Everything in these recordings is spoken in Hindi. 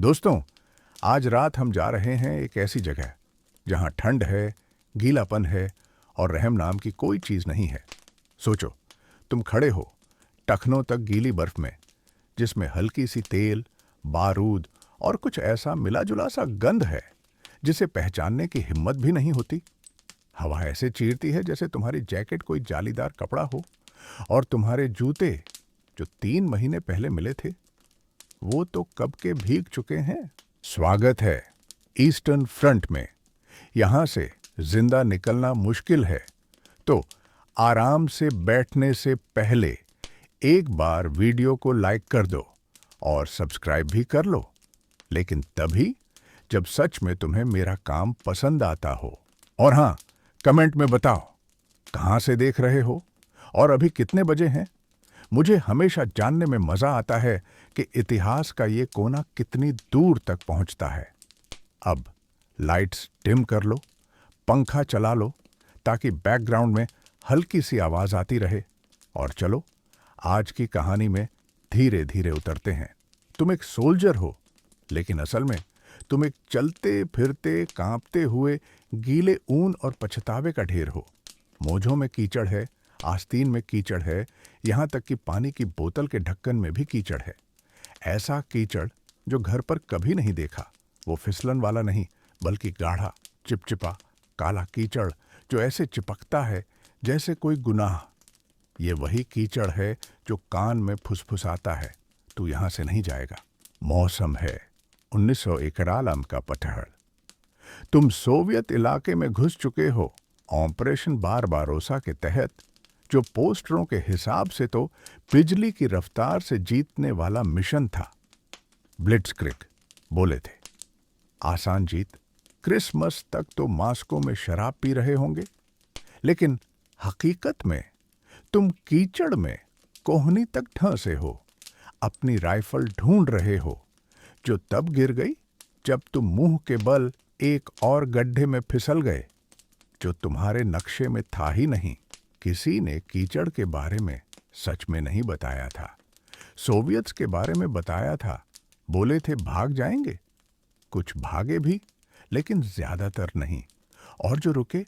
दोस्तों, आज रात हम जा रहे हैं एक ऐसी जगह जहां ठंड है, गीलापन है और रहम नाम की कोई चीज नहीं है। सोचो, तुम खड़े हो टखनों तक गीली बर्फ में, जिसमें हल्की सी तेल, बारूद और कुछ ऐसा मिला जुला सा गंध है जिसे पहचानने की हिम्मत भी नहीं होती। हवा ऐसे चीरती है जैसे तुम्हारी जैकेट कोई जालीदार कपड़ा हो और तुम्हारे जूते जो 3 महीने पहले मिले थे वो तो कब के भीग चुके हैं। स्वागत है ईस्टर्न फ्रंट में। यहां से जिंदा निकलना मुश्किल है, तो आराम से बैठने से पहले एक बार वीडियो को लाइक कर दो और सब्सक्राइब भी कर लो, लेकिन तभी जब सच में तुम्हें मेरा काम पसंद आता हो। और हाँ, कमेंट में बताओ कहां से देख रहे हो और अभी कितने बजे हैं। मुझे हमेशा जानने में मजा आता है कि इतिहास का ये कोना कितनी दूर तक पहुंचता है। अब लाइट्स डिम कर लो, पंखा चला लो ताकि बैकग्राउंड में हल्की सी आवाज आती रहे, और चलो आज की कहानी में धीरे धीरे उतरते हैं। तुम एक सोल्जर हो, लेकिन असल में तुम एक चलते फिरते कांपते हुए गीले ऊन और पछतावे का ढेर हो। मोजों में कीचड़ है, आस्तीन में कीचड़ है, यहां तक कि पानी की बोतल के ढक्कन में भी कीचड़ है। ऐसा कीचड़ जो घर पर कभी नहीं देखा। वो फिसलन वाला नहीं, बल्कि गाढ़ा, चिपचिपा, काला कीचड़ जो ऐसे चिपकता है जैसे कोई गुनाह। ये वही कीचड़ है जो कान में फुसफुसाता है, तू यहां से नहीं जाएगा। मौसम है 1901 का पतझड़। तुम सोवियत इलाके में घुस चुके हो ऑपरेशन बारबारोसा के तहत, जो पोस्टरों के हिसाब से तो बिजली की रफ्तार से जीतने वाला मिशन था। ब्लिट्जक्रिग बोले थे, आसान जीत। क्रिसमस तक तो मास्को में शराब पी रहे होंगे, लेकिन हकीकत में तुम कीचड़ में कोहनी तक ढंसे हो। अपनी राइफल ढूंढ रहे हो, जो तब गिर गई जब तुम मुंह के बल एक और गड्ढे में फिसल गए, जो तुम्हारे नक्शे में था ही नहीं। किसी ने कीचड़ के बारे में सच में नहीं बताया था। सोवियत्स के बारे में बताया था। बोले थे भाग जाएंगे, कुछ भागे भी, लेकिन ज्यादातर नहीं। और जो रुके,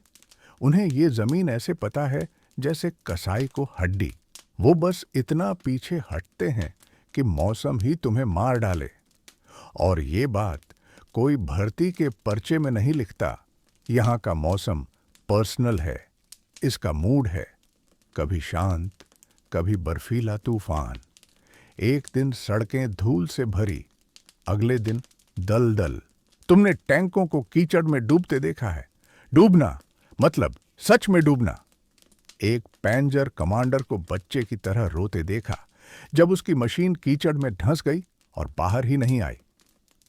उन्हें ये जमीन ऐसे पता है जैसे कसाई को हड्डी। वो बस इतना पीछे हटते हैं कि मौसम ही तुम्हें मार डाले। और ये बात कोई भर्ती के पर्चे में नहीं लिखता। यहाँ का मौसम पर्सनल है। इसका मूड है कभी शांत, कभी बर्फीला तूफान। एक दिन सड़कें धूल से भरी, अगले दिन दलदल। तुमने टैंकों को कीचड़ में डूबते देखा है। डूबना मतलब सच में डूबना। एक पैंजर कमांडर को बच्चे की तरह रोते देखा जब उसकी मशीन कीचड़ में धंस गई और बाहर ही नहीं आई।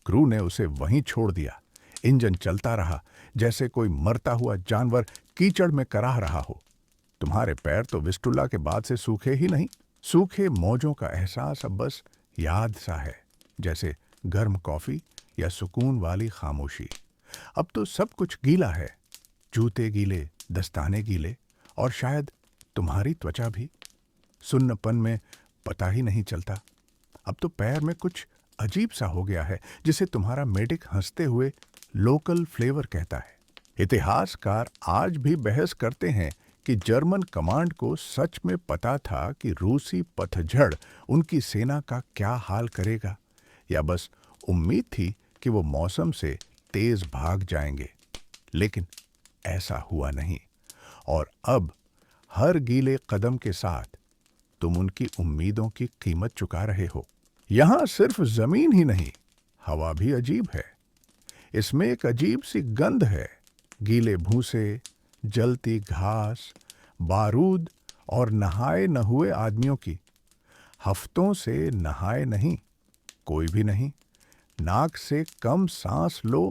क्रू ने उसे वहीं छोड़ दिया। इंजन चलता रहा जैसे कोई मरता हुआ जानवर कीचड़ में कराह रहा हो। तुम्हारे पैर तो विस्टुला के बाद से सूखे ही नहीं। सूखे मौजों का एहसास अब बस याद सा है, जैसे गर्म कॉफी या सुकून वाली खामोशी। अब तो सब कुछ गीला है, जूते गीले, दस्ताने गीले, और शायद तुम्हारी त्वचा भी। सुन्नपन में पता ही नहीं चलता। अब तो पैर में कुछ अजीब सा हो गया है, जिसे तुम्हारा मेडिक हंसते हुए लोकल फ्लेवर कहता है। इतिहासकार आज भी बहस करते हैं कि जर्मन कमांड को सच में पता था कि रूसी पतझड़ उनकी सेना का क्या हाल करेगा, या बस उम्मीद थी कि वो मौसम से तेज भाग जाएंगे। लेकिन ऐसा हुआ नहीं, और अब हर गीले कदम के साथ तुम उनकी उम्मीदों की कीमत चुका रहे हो। यहां सिर्फ जमीन ही नहीं, हवा भी अजीब है। इसमें एक अजीब सी गंध है, गीले भूसे, जलती घास, बारूद और नहाए न हुए आदमियों की। हफ्तों से नहाए नहीं, कोई भी नहीं। नाक से कम सांस लो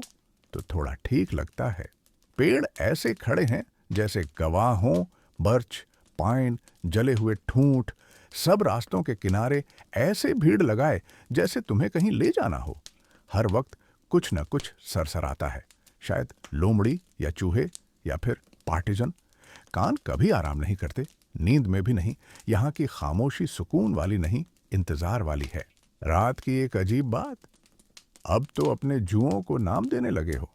तो थोड़ा ठीक लगता है। पेड़ ऐसे खड़े हैं जैसे गवाह हों। बर्च, पाइन, जले हुए ठूंठ, सब रास्तों के किनारे ऐसे भीड़ लगाए जैसे तुम्हें कहीं ले जाना हो। हर वक्त कुछ न कुछ सरसराता है, शायद लोमड़ी या चूहे या फिर पार्टीजन। कान कभी आराम नहीं करते, नींद में भी नहीं। यहाँ की खामोशी सुकून वाली नहीं, इंतजार वाली है। रात की एक अजीब बात, अब तो अपने जुओं को नाम देने लगे हो।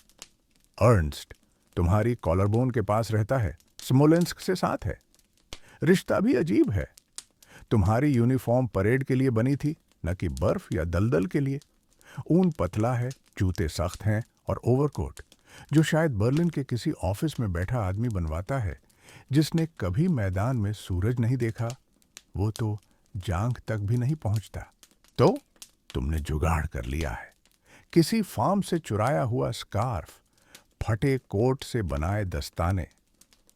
अर्नस्ट तुम्हारी कॉलरबोन के पास रहता है, स्मोलेंस्क से साथ है। रिश्ता भी अजीब है। तुम्हारी यूनिफॉर्म परेड के लिए बनी थी, न कि बर्फ या दलदल के लिए। ऊन पतला है, जूते सख्त हैं और ओवरकोट जो शायद बर्लिन के किसी ऑफिस में बैठा आदमी बनवाता है, जिसने कभी मैदान में सूरज नहीं देखा, वो तो जांघ तक भी नहीं पहुंचता। तो तुमने जुगाड़ कर लिया है। किसी फार्म से चुराया हुआ स्कार्फ, फटे कोट से बनाए दस्ताने,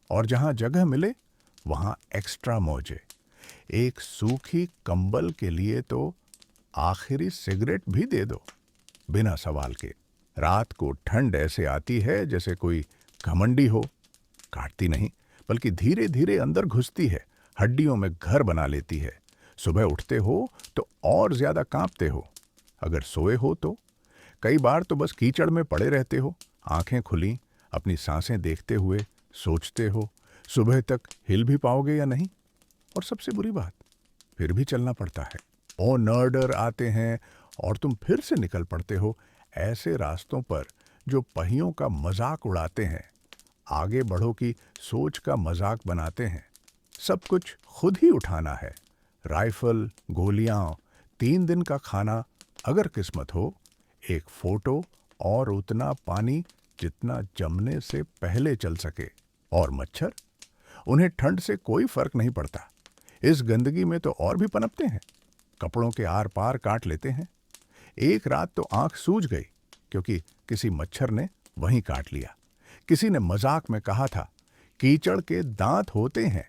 और जहां जगह मिले वहां एक्स्ट्रा मोजे। एक सूखी कंबल के लिए तो आखिरी सिगरेट भी दे दो, बिना सवाल के। रात को ठंड ऐसे आती है जैसे कोई घमंडी हो। काटती नहीं, बल्कि धीरे धीरे अंदर घुसती है, हड्डियों में घर बना लेती है। सुबह उठते हो तो और ज्यादा कांपते हो। अगर सोए हो तो कई बार तो बस कीचड़ में पड़े रहते हो, आंखें खुली, अपनी सांसें देखते हुए सोचते हो सुबह तक हिल भी पाओगे या नहीं। और सबसे बुरी बात, फिर भी चलना पड़ता है। ओ नर्डर आते हैं और तुम फिर से निकल पड़ते हो ऐसे रास्तों पर जो पहियों का मजाक उड़ाते हैं, आगे बढ़ो की सोच का मजाक बनाते हैं। सब कुछ खुद ही उठाना है, राइफल, गोलियां, 3 दिन का खाना, अगर किस्मत हो एक फोटो और उतना पानी जितना जमने से पहले चल सके। और मच्छर, उन्हें ठंड से कोई फर्क नहीं पड़ता। इस गंदगी में तो और भी पनपते हैं, कपड़ों के आर पार काट लेते हैं। एक रात तो आंख सूज गई क्योंकि किसी मच्छर ने वहीं काट लिया। किसी ने मजाक में कहा था कीचड़ के दांत होते हैं।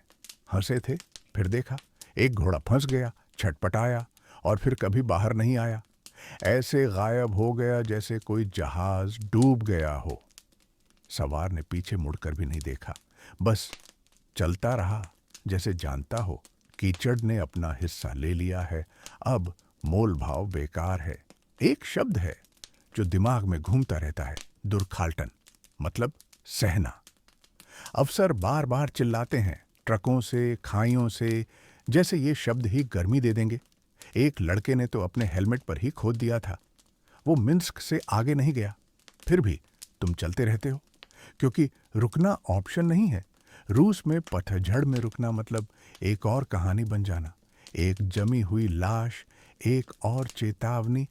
हंसे थे, फिर देखा एक घोड़ा फंस गया, छटपटाया और फिर कभी बाहर नहीं आया। ऐसे गायब हो गया जैसे कोई जहाज डूब गया हो। सवार ने पीछे मुड़कर भी नहीं देखा, बस चलता रहा जैसे जानता हो कीचड़ ने अपना हिस्सा ले लिया है, अब मोल भाव बेकार है। एक शब्द है जो दिमाग में घूमता रहता है, दुर्खाल्टन, मतलब सहना। अफसर बार बार चिल्लाते हैं, ट्रकों से, खाइयों से, जैसे ये शब्द ही गर्मी दे देंगे। एक लड़के ने तो अपने हेलमेट पर ही खोद दिया था। वो मिन्स्क से आगे नहीं गया। फिर भी तुम चलते रहते हो, क्योंकि रुकना ऑप्शन नहीं है। रूस में पतझड़ में रुकना मतलब एक और कहानी बन जाना, एक जमी हुई लाश, एक और चेतावनी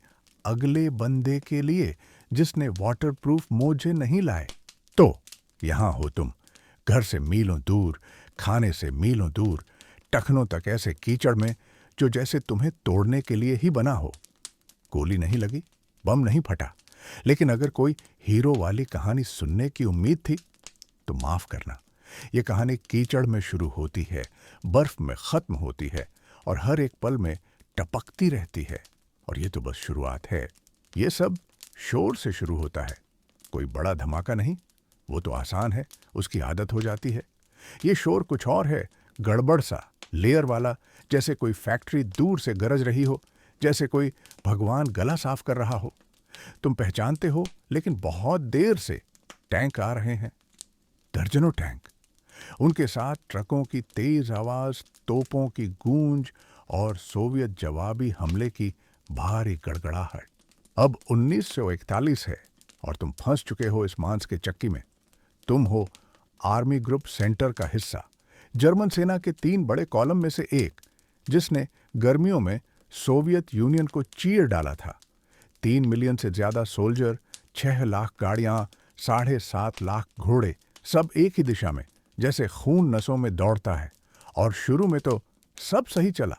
अगले बंदे के लिए जिसने वाटरप्रूफ मोजे नहीं लाए। तो यहां हो तुम, घर से मीलों दूर, खाने से मीलों दूर, टखनों तक ऐसे कीचड़ में जो जैसे तुम्हें तोड़ने के लिए ही बना हो। गोली नहीं लगी, बम नहीं फटा, लेकिन अगर कोई हीरो वाली कहानी सुनने की उम्मीद थी तो माफ करना। ये कहानी कीचड़ में शुरू होती है, बर्फ में खत्म होती है और हर एक पल में टपकती रहती है। और ये तो बस शुरुआत है। ये सब शोर से शुरू होता है, कोई बड़ा धमाका नहीं, वो तो आसान है, उसकी आदत हो जाती है। ये शोर कुछ और है, गड़बड़ सा, लेयर वाला, जैसे कोई फैक्ट्री दूर से गरज रही हो, जैसे कोई भगवान गला साफ कर रहा हो। तुम पहचानते हो, लेकिन बहुत देर से टैंक आ रहे हैं, दर्जनों टैंक। उनके साथ ट्रकों की तेज आवाज, तोपों की गूंज और सोवियत जवाबी हमले की भारी गड़गड़ाहट। अब 1941 है और तुम फंस चुके हो इस मांस के चक्की में। तुम हो आर्मी ग्रुप सेंटर का हिस्सा, जर्मन सेना के 3 बड़े कॉलम में से एक, जिसने गर्मियों में सोवियत यूनियन को चीर डाला था। 3 मिलियन से ज्यादा सोल्जर, 6 लाख गाड़ियां, 7.5 लाख घोड़े, सब एक ही दिशा में, जैसे खून नसों में दौड़ता है। और शुरू में तो सब सही चला,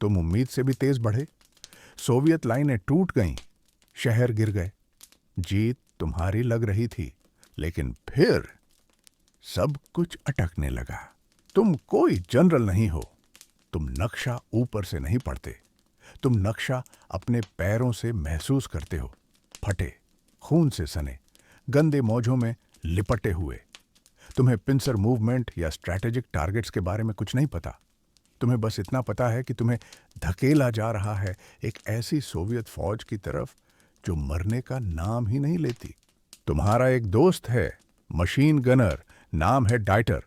तुम उम्मीद से भी तेज बढ़े। सोवियत लाइनें टूट गईं, शहर गिर गए, जीत तुम्हारी लग रही थी। लेकिन फिर सब कुछ अटकने लगा। तुम कोई जनरल नहीं हो, तुम नक्शा ऊपर से नहीं पढ़ते, तुम नक्शा अपने पैरों से महसूस करते हो। फटे, खून से सने, गंदे मौजों में लिपटे हुए। तुम्हें पिंसर मूवमेंट या स्ट्रैटेजिक टारगेट्स के बारे में कुछ नहीं पता। तुम्हें बस इतना पता है कि तुम्हें धकेला जा रहा है एक ऐसी सोवियत फौज की तरफ जो मरने का नाम ही नहीं लेती। तुम्हारा एक दोस्त है, मशीन गनर, नाम है डाइटर।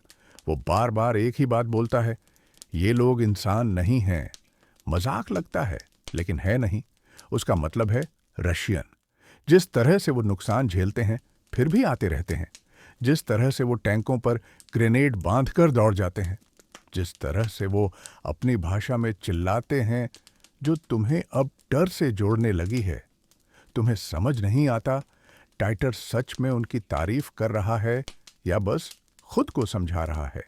वो बार बार एक ही बात बोलता है, ये लोग इंसान नहीं हैं। मजाक लगता है, लेकिन है नहीं। उसका मतलब है रशियन। जिस तरह से वो नुकसान झेलते हैं फिर भी आते रहते हैं, जिस तरह से वो टैंकों पर ग्रेनेड बांधकर दौड़ जाते हैं, जिस तरह से वो अपनी भाषा में चिल्लाते हैं जो तुम्हें अब डर से जोड़ने लगी है, तुम्हें समझ नहीं आता टाइटर सच में उनकी तारीफ कर रहा है या बस खुद को समझा रहा है।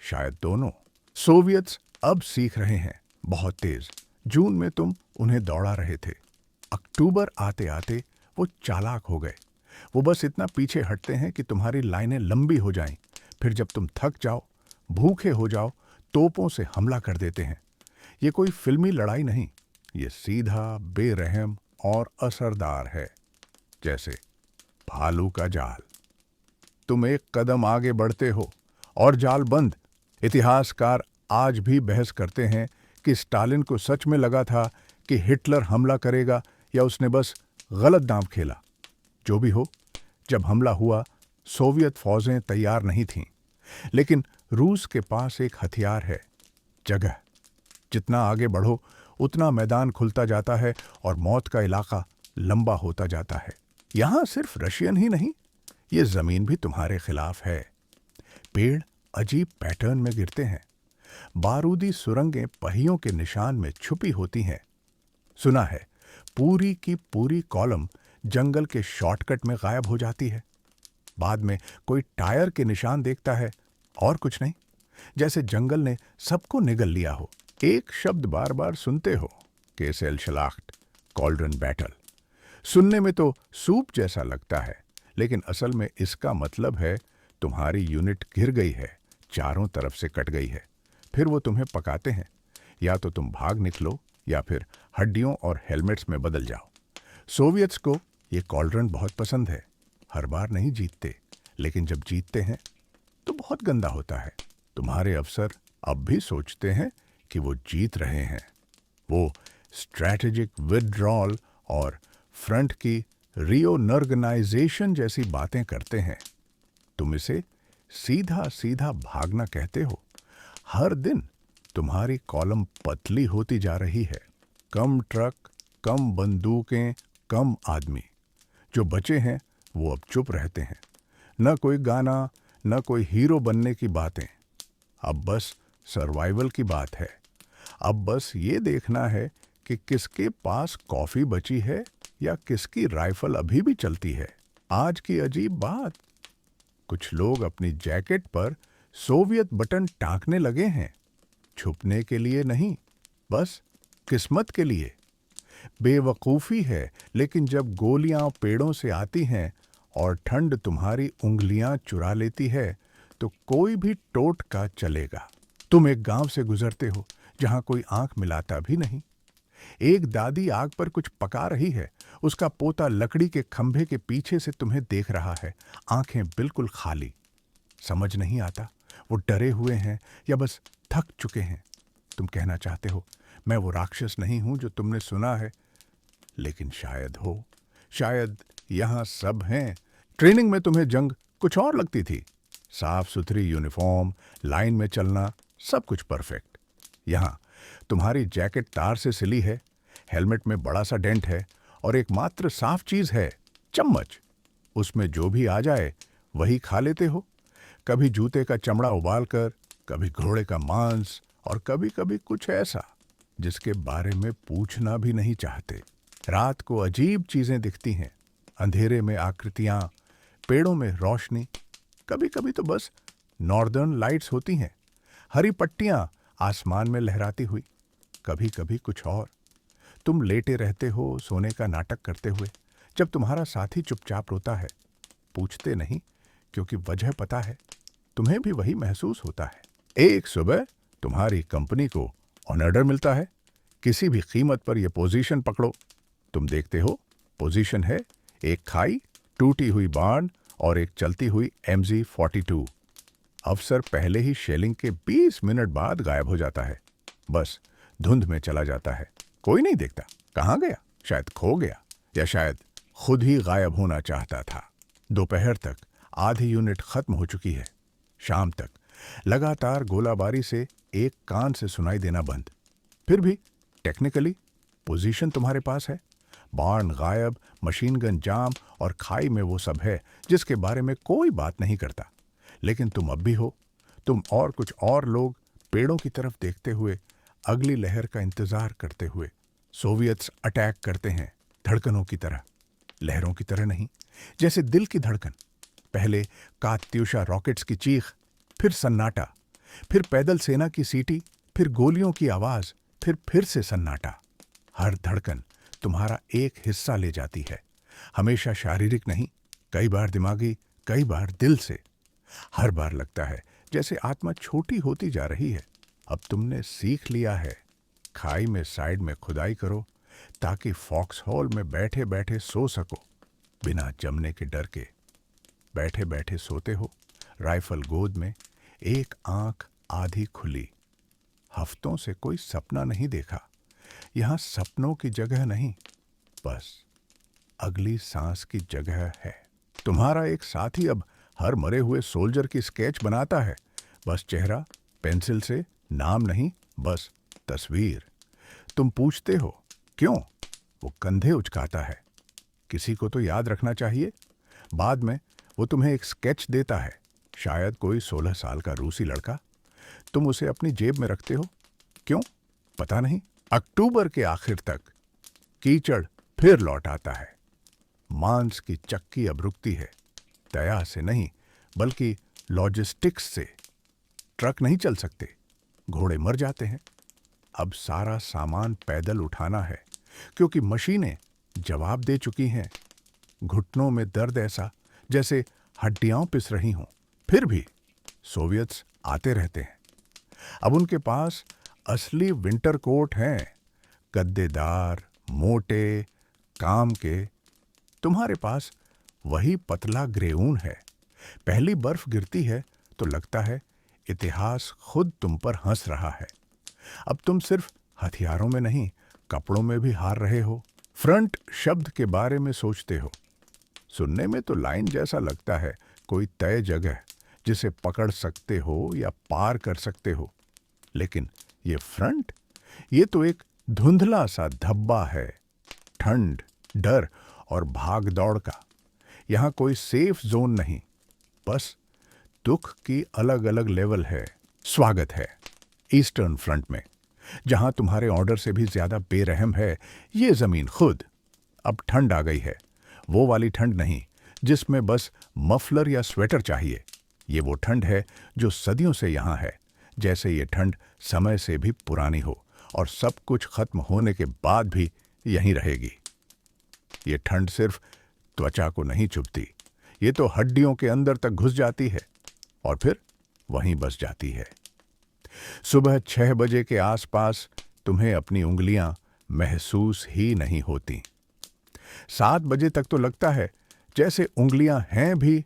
शायद दोनों। सोवियत्स अब सीख रहे हैं, बहुत तेज। जून में तुम उन्हें दौड़ा रहे थे, अक्टूबर आते आते वो चालाक हो गए। वो बस इतना पीछे हटते हैं कि तुम्हारी लाइनें लंबी हो जाएं। फिर जब तुम थक जाओ, भूखे हो जाओ, तोपों से हमला कर देते हैं। ये कोई फिल्मी लड़ाई नहीं, ये सीधा, बेरहम और असरदार है, जैसे भालू का जाल। तुम एक कदम आगे बढ़ते हो और जाल बंद। इतिहासकार आज भी बहस करते हैं कि स्टालिन को सच में लगा था कि हिटलर हमला करेगा या उसने बस गलत दांव खेला। जो भी हो, जब हमला हुआ सोवियत फौजें तैयार नहीं थीं, लेकिन रूस के पास एक हथियार है, जगह। जितना आगे बढ़ो उतना मैदान खुलता जाता है और मौत का इलाका लंबा होता जाता है। यहां सिर्फ रशियन ही नहीं, ये जमीन भी तुम्हारे खिलाफ है। पेड़ अजीब पैटर्न में गिरते हैं, बारूदी सुरंगें पहियों के निशान में छुपी होती हैं। सुना है पूरी की पूरी कॉलम जंगल के शॉर्टकट में गायब हो जाती है। बाद में कोई टायर के निशान देखता है और कुछ नहीं, जैसे जंगल ने सबको निगल लिया हो। एक शब्द बार बार सुनते हो, केसेल शलाख्त, कॉल्ड्रन बैटल। सुनने में तो सूप जैसा लगता है, लेकिन असल में इसका मतलब है तुम्हारी यूनिट गिर गई है, चारों तरफ से कट गई है। फिर वो तुम्हें पकाते हैं, या तो तुम भाग निकलो या फिर हड्डियों और हेलमेट्स में बदल जाओ। सोवियत्स को ये कॉल्ड्रन बहुत पसंद है। हर बार नहीं जीतते, लेकिन जब जीतते हैं तो बहुत गंदा होता है। तुम्हारे अफसर अब भी सोचते हैं कि वो जीत रहे हैं। वो स्ट्रैटेजिक विथड्रॉल और फ्रंट की रीओर्गेनाइजेशन जैसी बातें करते हैं। तुम इसे सीधा सीधा भागना कहते हो। हर दिन तुम्हारी कॉलम पतली होती जा रही है। कम ट्रक, कम बंदूकें, कम आदमी। जो बचे हैं वो अब चुप रहते हैं। न कोई गाना, न कोई हीरो बनने की बातें। अब बस सर्वाइवल की बात है। अब बस ये देखना है कि किसके पास कॉफी बची है या किसकी राइफल अभी भी चलती है। आज की अजीब बात, कुछ लोग अपनी जैकेट पर सोवियत बटन टांकने लगे हैं, छुपने के लिए नहीं, बस किस्मत के लिए। बेवकूफ़ी है, लेकिन जब गोलियां पेड़ों से आती हैं और ठंड तुम्हारी उंगलियां चुरा लेती है, तो कोई भी टोटका चलेगा। तुम एक गांव से गुजरते हो जहां कोई आंख मिलाता भी नहीं। एक दादी आग पर कुछ पका रही है, उसका पोता लकड़ी के खंभे के पीछे से तुम्हें देख रहा है, आंखें बिल्कुल खाली। समझ नहीं आता वो डरे हुए हैं या बस थक चुके हैं। तुम कहना चाहते हो, मैं वो राक्षस नहीं हूं जो तुमने सुना है, लेकिन शायद हो। शायद यहां सब हैं। ट्रेनिंग में तुम्हें जंग कुछ और लगती थी। साफ सुथरी यूनिफॉर्म, लाइन में चलना, सब कुछ परफेक्ट। यहां तुम्हारी जैकेट तार से सिली है, हेलमेट में बड़ा सा डेंट है और एकमात्र साफ चीज है चम्मच। उसमें जो भी आ जाए वही खा लेते हो। कभी जूते का चमड़ा उबालकर, कभी घोड़े का मांस और कभी कभी कुछ ऐसा जिसके बारे में पूछना भी नहीं चाहते। रात को अजीब चीजें दिखती हैं, अंधेरे में आकृतियां, पेड़ों में रोशनी। कभी कभी तो बस नॉर्दर्न लाइट्स होती हैं, हरी पट्टियां आसमान में लहराती हुई। कभी कभी कुछ और। तुम लेटे रहते हो सोने का नाटक करते हुए, जब तुम्हारा साथी चुपचाप रोता है। पूछते नहीं, क्योंकि वजह पता है, तुम्हें भी वही महसूस होता है। एक सुबह तुम्हारी कंपनी को ऑर्डर मिलता है, किसी भी कीमत पर यह पोजीशन पकड़ो। तुम देखते हो, पोजीशन है एक खाई, टूटी हुई बाण और एक चलती हुई MG42। अफसर पहले ही शेलिंग के 20 मिनट बाद गायब हो जाता है, बस धुंध में चला जाता है। कोई नहीं देखता कहाँ गया, शायद खो गया या शायद खुद ही गायब होना चाहता था। दोपहर तक आधी यूनिट खत्म हो चुकी है। शाम तक लगातार गोलाबारी से एक कान से सुनाई देना बंद। फिर भी टेक्निकली पोजीशन तुम्हारे पास है। बार्न गायब, मशीन गन जाम और खाई में वो सब है जिसके बारे में कोई बात नहीं करता। लेकिन तुम अब भी हो, तुम और कुछ और लोग पेड़ों की तरफ देखते हुए, अगली लहर का इंतजार करते हुए। सोवियत्स अटैक करते हैं, धड़कनों की तरह, लहरों की तरह नहीं, जैसे दिल की धड़कन। पहले कात्यूशा रॉकेट्स की चीख, फिर सन्नाटा, फिर पैदल सेना की सीटी, फिर गोलियों की आवाज, फिर से सन्नाटा। हर धड़कन तुम्हारा एक हिस्सा ले जाती है, हमेशा शारीरिक नहीं, कई बार दिमागी, कई बार दिल से। हर बार लगता है जैसे आत्मा छोटी होती जा रही है। अब तुमने सीख लिया है, खाई में साइड में खुदाई करो ताकि फॉक्स हॉल में बैठे बैठे सो सको, बिना जमने के डर के। बैठे बैठे सोते हो, राइफल गोद में, एक आंख आधी खुली। हफ्तों से कोई सपना नहीं देखा। यहां सपनों की जगह नहीं, बस अगली सांस की जगह है। तुम्हारा एक साथी अब हर मरे हुए सोल्जर की स्केच बनाता है, बस चेहरा, पेंसिल से, नाम नहीं, बस तस्वीर। तुम पूछते हो क्यों? वो कंधे उचकाता है। किसी को तो याद रखना चाहिए। बाद में वो तुम्हें एक स्केच देता है, शायद कोई 16 साल का रूसी लड़का। तुम उसे अपनी जेब में रखते हो। क्यों? पता नहीं। अक्टूबर के आखिर तक कीचड़ फिर लौट आता है। मांस की चक्की अब रुकती है, दया से नहीं, बल्कि लॉजिस्टिक्स से। ट्रक नहीं चल सकते, घोड़े मर जाते हैं। अब सारा सामान पैदल उठाना है, क्योंकि मशीनें जवाब दे चुकी हैं। घुटनों में दर्द ऐसा जैसे हड्डियां पिस रही हों। फिर भी सोवियत्स आते रहते हैं। अब उनके पास असली विंटर कोट हैं, गद्देदार, मोटे, काम के। तुम्हारे पास वही पतला ग्रे ऊन है। पहली बर्फ गिरती है तो लगता है इतिहास खुद तुम पर हंस रहा है। अब तुम सिर्फ हथियारों में नहीं, कपड़ों में भी हार रहे हो। फ्रंट शब्द के बारे में सोचते हो। सुनने में तो लाइन जैसा लगता है, कोई तय जगह जिसे पकड़ सकते हो या पार कर सकते हो। लेकिन ये फ्रंट, ये तो एक धुंधला सा धब्बा है, ठंड, डर और भाग दौड़ का। यहां कोई सेफ जोन नहीं, बस दुख की अलग अलग लेवल है। स्वागत है ईस्टर्न फ्रंट में, जहां तुम्हारे ऑर्डर से भी ज्यादा बेरहम है ये जमीन खुद। अब ठंड आ गई है, वो वाली ठंड नहीं जिसमें बस मफलर या स्वेटर चाहिए। ये वो ठंड है जो सदियों से यहां है, जैसे ये ठंड समय से भी पुरानी हो और सब कुछ खत्म होने के बाद भी यहीं रहेगी। ये ठंड सिर्फ त्वचा को नहीं चुभती, ये तो हड्डियों के अंदर तक घुस जाती है और फिर वहीं बस जाती है। सुबह 6 बजे के आसपास तुम्हें अपनी उंगलियां महसूस ही नहीं होती। 7 बजे तक तो लगता है जैसे उंगलियां हैं भी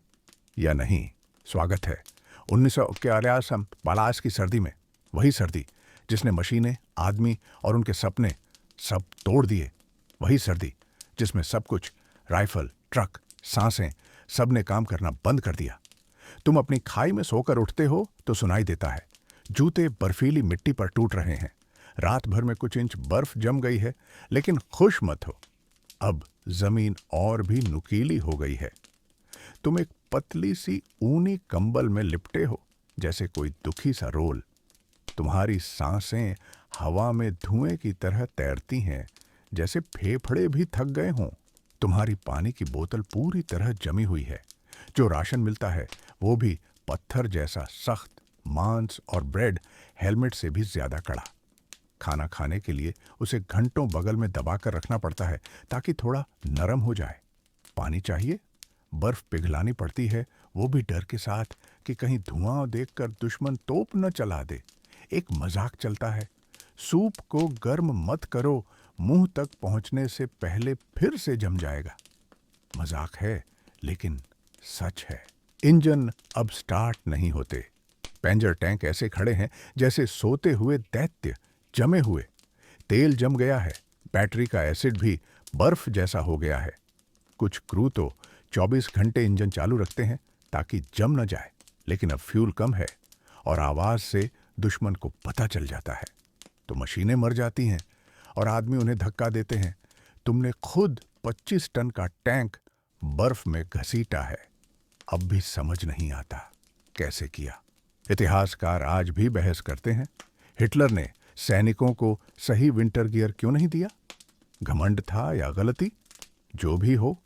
या नहीं। स्वागत है 1941 पलाश की सर्दी में, वही सर्दी जिसने मशीनें, आदमी और उनके सपने सब तोड़ दिए। वही सर्दी जिसमें सब कुछ, राइफल, ट्रक, सांसें, सब ने काम करना बंद कर दिया। तुम अपनी खाई में सोकर उठते हो तो सुनाई देता है, जूते बर्फीली मिट्टी पर टूट रहे हैं। रात भर में कुछ इंच बर्फ जम गई है, लेकिन खुश मत हो, अब जमीन और भी नुकीली हो गई है। तुम एक पतली सी ऊनी कंबल में लिपटे हो, जैसे कोई दुखी सा रोल। तुम्हारी सांसें हवा में धुएं की तरह तैरती हैं, जैसे फेफड़े भी थक गए हों। तुम्हारी पानी की बोतल पूरी तरह जमी हुई है। जो राशन मिलता है वो भी पत्थर जैसा सख्त, मांस और ब्रेड हेलमेट से भी ज्यादा कड़ा। खाना खाने के लिए उसे घंटों बगल में दबाकर रखना पड़ता है ताकि थोड़ा नरम हो जाए। पानी चाहिए, बर्फ पिघलानी पड़ती है, वो भी डर के साथ कि कहीं धुआं देखकर दुश्मन तोप न चला दे। एक मजाक चलता है, सूप को गर्म मत करो, मुंह तक पहुंचने से पहले फिर से जम जाएगा। मजाक है लेकिन सच है। इंजन अब स्टार्ट नहीं होते। पेंजर टैंक ऐसे खड़े हैं जैसे सोते हुए दैत्य, जमे हुए। तेल जम गया है, बैटरी का एसिड भी बर्फ जैसा हो गया है। कुछ क्रू तो 24 घंटे इंजन चालू रखते हैं ताकि जम न जाए, लेकिन अब फ्यूल कम है और आवाज से दुश्मन को पता चल जाता है, तो मशीनें मर जाती हैं और आदमी उन्हें धक्का देते हैं। तुमने खुद 25 टन का टैंक बर्फ में घसीटा है। अब भी समझ नहीं आता कैसे किया। इतिहासकार आज भी बहस करते हैं, हिटलर ने सैनिकों को सही विंटर गियर क्यों नहीं दिया? घमंड था या गलती? जो भी हो,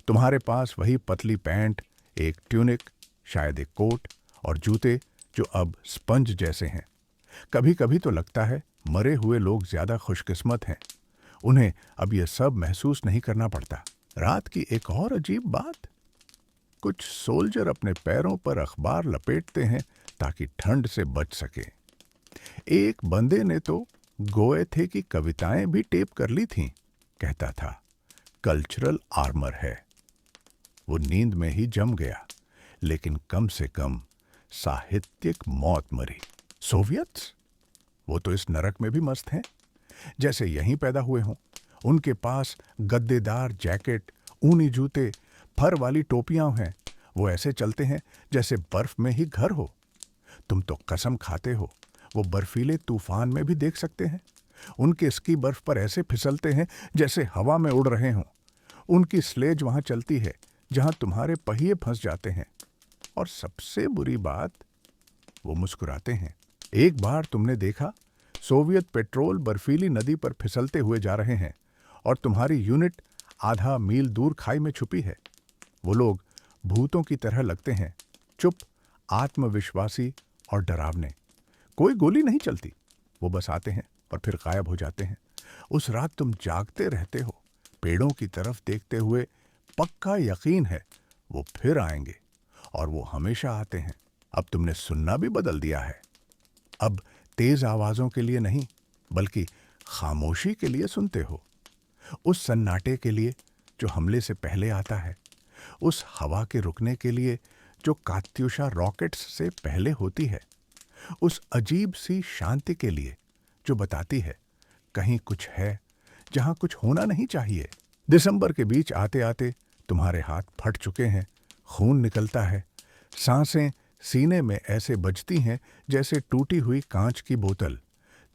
तुम्हारे पास वही पतली पैंट, एक ट्यूनिक, शायद एक कोट और जूते जो अब स्पंज जैसे हैं। कभी कभी तो लगता है मरे हुए लोग ज्यादा खुशकिस्मत हैं, उन्हें अब यह सब महसूस नहीं करना पड़ता। रात की एक और अजीब बात, कुछ सोल्जर अपने पैरों पर अखबार लपेटते हैं ताकि ठंड से बच सके। एक बंदे ने तो गोए थे की कविताएं भी टेप कर ली थीं। कहता था कल्चरल आर्मर है। वो नींद में ही जम गया, लेकिन कम से कम साहित्यिक मौत मरी। सोवियत्स, वो तो इस नरक में भी मस्त हैं, जैसे यहीं पैदा हुए हों। उनके पास गद्देदार जैकेट, ऊनी जूते, फर वाली टोपियां हैं। वो ऐसे चलते हैं जैसे बर्फ में ही घर हो। तुम तो कसम खाते हो वो बर्फीले तूफान में भी देख सकते हैं। उनके स्की बर्फ पर ऐसे फिसलते हैं जैसे हवा में उड़ रहे हों। उनकी स्लेज वहां चलती है जहां तुम्हारे पहिए फंस जाते हैं। और सबसे बुरी बात, वो मुस्कुराते हैं। एक बार तुमने देखा सोवियत पेट्रोल बर्फीली नदी पर फिसलते हुए जा रहे हैं और तुम्हारी यूनिट आधा मील दूर खाई में छुपी है। वो लोग भूतों की तरह लगते हैं, चुप, आत्मविश्वासी और डरावने। कोई गोली नहीं चलती, वो बस आते हैं और फिर गायब हो जाते हैं। उस रात तुम जागते रहते हो, पेड़ों की तरफ देखते हुए, पक्का यकीन है वो फिर आएंगे, और वो हमेशा आते हैं। अब तुमने सुनना भी बदल दिया है। अब तेज आवाजों के लिए नहीं, बल्कि खामोशी के लिए सुनते हो। उस सन्नाटे के लिए जो हमले से पहले आता है, उस हवा के रुकने के लिए जो कात्युषा रॉकेट्स से पहले होती है, उस अजीब सी शांति के लिए जो बताती है कहीं कुछ है जहां कुछ होना नहीं चाहिए। दिसंबर के बीच आते आते तुम्हारे हाथ फट चुके हैं, खून निकलता है, सांसें सीने में ऐसे बजती हैं जैसे टूटी हुई कांच की बोतल।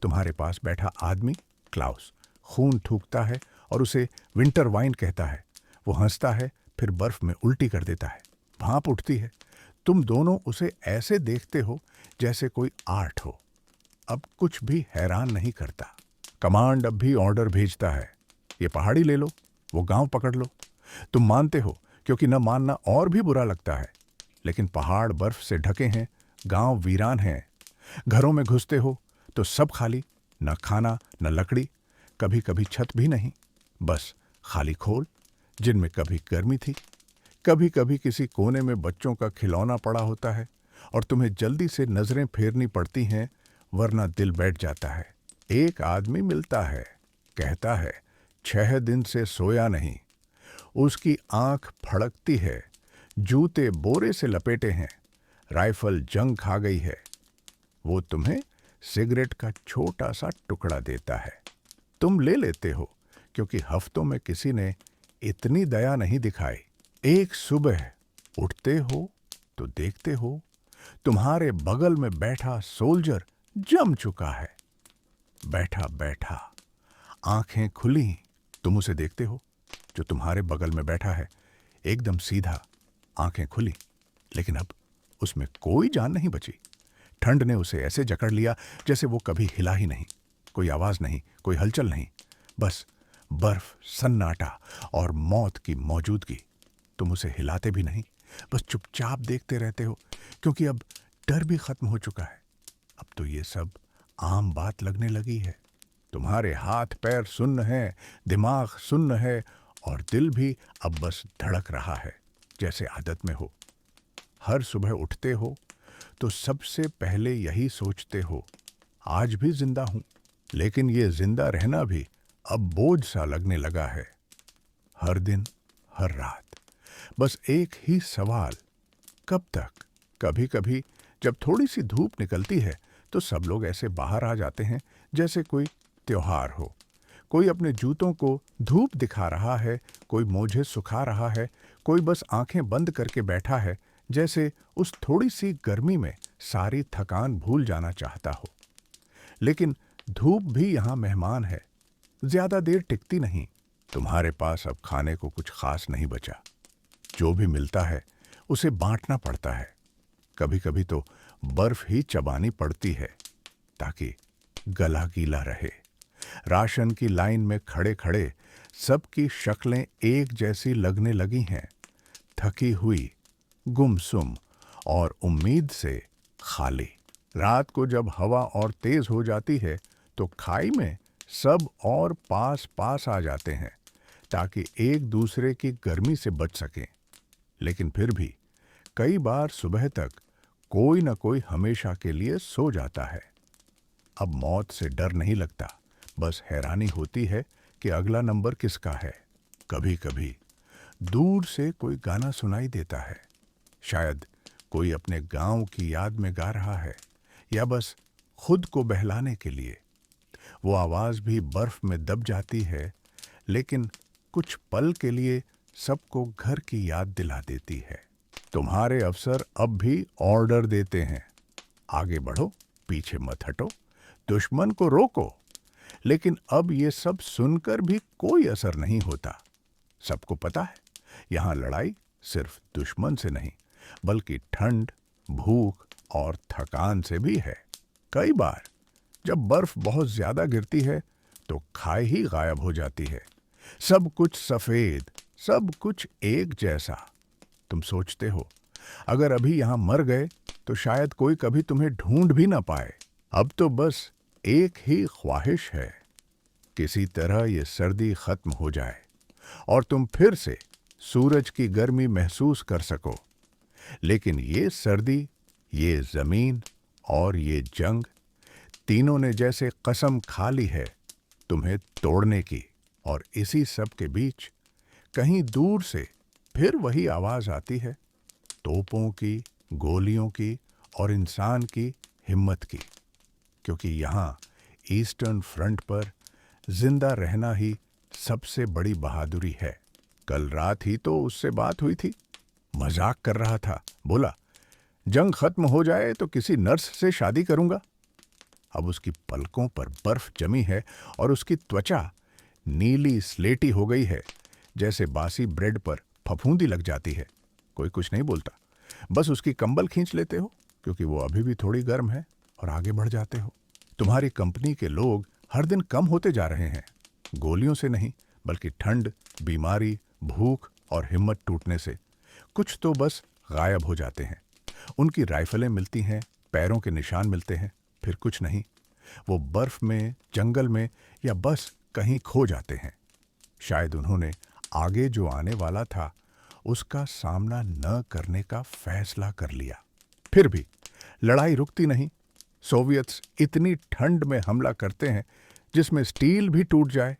तुम्हारे पास बैठा आदमी क्लाउस खून थूकता है और उसे विंटर वाइन कहता है। वो हंसता है, फिर बर्फ में उल्टी कर देता है, भाप उठती है। तुम दोनों उसे ऐसे देखते हो जैसे कोई आर्ट हो। अब कुछ भी हैरान नहीं करता। कमांड अब भी ऑर्डर भेजता है, ये पहाड़ी ले लो, वो गांव पकड़ लो। तुम मानते हो क्योंकि न मानना और भी बुरा लगता है। लेकिन पहाड़ बर्फ से ढके हैं, गांव वीरान हैं। घरों में घुसते हो तो सब खाली, न खाना न लकड़ी, कभी कभी छत भी नहीं, बस खाली खोल जिनमें कभी गर्मी थी। कभी कभी किसी कोने में बच्चों का खिलौना पड़ा होता है और तुम्हें जल्दी से नजरें फेरनी पड़ती हैं, वरना दिल बैठ जाता है। एक आदमी मिलता है, कहता है 6 दिन से सोया नहीं। उसकी आंख फड़कती है, जूते बोरे से लपेटे हैं, राइफल जंग खा गई है। वो तुम्हें सिगरेट का छोटा सा टुकड़ा देता है। तुम ले लेते हो क्योंकि हफ्तों में किसी ने इतनी दया नहीं दिखाई। एक सुबह उठते हो तो देखते हो तुम्हारे बगल में बैठा सोल्जर जम चुका है। बैठा बैठा आंखें खुली, तुम उसे देखते हो जो तुम्हारे बगल में बैठा है, एकदम सीधा, आंखें खुली, लेकिन अब उसमें कोई जान नहीं बची। ठंड ने उसे ऐसे जकड़ लिया जैसे वो कभी हिला ही नहीं। कोई आवाज नहीं, कोई हलचल नहीं, बस बर्फ, सन्नाटा और मौत की मौजूदगी। तुम उसे हिलाते भी नहीं, बस चुपचाप देखते रहते हो, क्योंकि अब डर भी खत्म हो चुका है। अब तो ये सब आम बात लगने लगी है। तुम्हारे हाथ पैर सुन्न हैं, दिमाग सुन्न है और दिल भी अब बस धड़क रहा है जैसे आदत में हो। हर सुबह उठते हो तो सबसे पहले यही सोचते हो, आज भी जिंदा हूं, लेकिन ये जिंदा रहना भी अब बोझ सा लगने लगा है। हर दिन, हर रात बस एक ही सवाल, कब तक? कभी कभी जब थोड़ी सी धूप निकलती है तो सब लोग ऐसे बाहर आ जाते हैं जैसे कोई त्योहार हो। कोई अपने जूतों को धूप दिखा रहा है, कोई मोजे सुखा रहा है, कोई बस आंखें बंद करके बैठा है जैसे उस थोड़ी सी गर्मी में सारी थकान भूल जाना चाहता हो। लेकिन धूप भी यहाँ मेहमान है, ज्यादा देर टिकती नहीं, तुम्हारे पास अब खाने को कुछ खास नहीं बचा। जो भी मिलता है उसे बांटना पड़ता है। कभी कभी तो बर्फ ही चबानी पड़ती है ताकि गला गीला रहे। राशन की लाइन में खड़े खड़े सबकी शक्लें एक जैसी लगने लगी हैं, थकी हुई, गुमसुम और उम्मीद से खाली। रात को जब हवा और तेज हो जाती है तो खाई में सब और पास पास आ जाते हैं ताकि एक दूसरे की गर्मी से बच सकें। लेकिन फिर भी कई बार सुबह तक कोई न कोई हमेशा के लिए सो जाता है। अब मौत से डर नहीं लगता, बस हैरानी होती है कि अगला नंबर किसका है। कभी कभी दूर से कोई गाना सुनाई देता है। शायद कोई अपने गांव की याद में गा रहा है या बस खुद को बहलाने के लिए। वो आवाज भी बर्फ में दब जाती है, लेकिन कुछ पल के लिए सबको घर की याद दिला देती है। तुम्हारे अफसर अब भी ऑर्डर देते हैं, आगे बढ़ो, पीछे मत हटो, दुश्मन को रोको। लेकिन अब ये सब सुनकर भी कोई असर नहीं होता। सबको पता है यहां लड़ाई सिर्फ दुश्मन से नहीं, बल्कि ठंड, भूख और थकान से भी है। कई बार जब बर्फ बहुत ज्यादा गिरती है तो खाई ही गायब हो जाती है। सब कुछ सफेद, सब कुछ एक जैसा। तुम सोचते हो अगर अभी यहां मर गए तो शायद कोई कभी तुम्हें ढूंढ भी ना पाए। अब तो बस एक ही ख्वाहिश है, किसी तरह ये सर्दी खत्म हो जाए और तुम फिर से सूरज की गर्मी महसूस कर सको। लेकिन ये सर्दी, ये जमीन और ये जंग, तीनों ने जैसे कसम खा ली है तुम्हें तोड़ने की। और इसी सब के बीच कहीं दूर से फिर वही आवाज आती है, तोपों की, गोलियों की और इंसान की हिम्मत की। क्योंकि यहां ईस्टर्न फ्रंट पर जिंदा रहना ही सबसे बड़ी बहादुरी है। कल रात ही तो उससे बात हुई थी, मजाक कर रहा था, बोला जंग खत्म हो जाए तो किसी नर्स से शादी करूंगा। अब उसकी पलकों पर बर्फ जमी है और उसकी त्वचा नीली स्लेटी हो गई है, जैसे बासी ब्रेड पर फफूंदी लग जाती है। कोई कुछ नहीं बोलता, बस उसकी कंबल खींच लेते हो क्योंकि वो अभी भी थोड़ी गर्म है, और आगे बढ़ जाते हो। तुम्हारी कंपनी के लोग हर दिन कम होते जा रहे हैं, गोलियों से नहीं बल्कि ठंड, बीमारी, भूख और हिम्मत टूटने से। कुछ तो बस गायब हो जाते हैं। उनकी राइफलें मिलती हैं, पैरों के निशान मिलते हैं, फिर कुछ नहीं। वो बर्फ में, जंगल में या बस कहीं खो जाते हैं। शायद उन्होंने आगे जो आने वाला था उसका सामना न करने का फैसला कर लिया। फिर भी लड़ाई रुकती नहीं। सोवियत्स इतनी ठंड में हमला करते हैं जिसमें स्टील भी टूट जाए।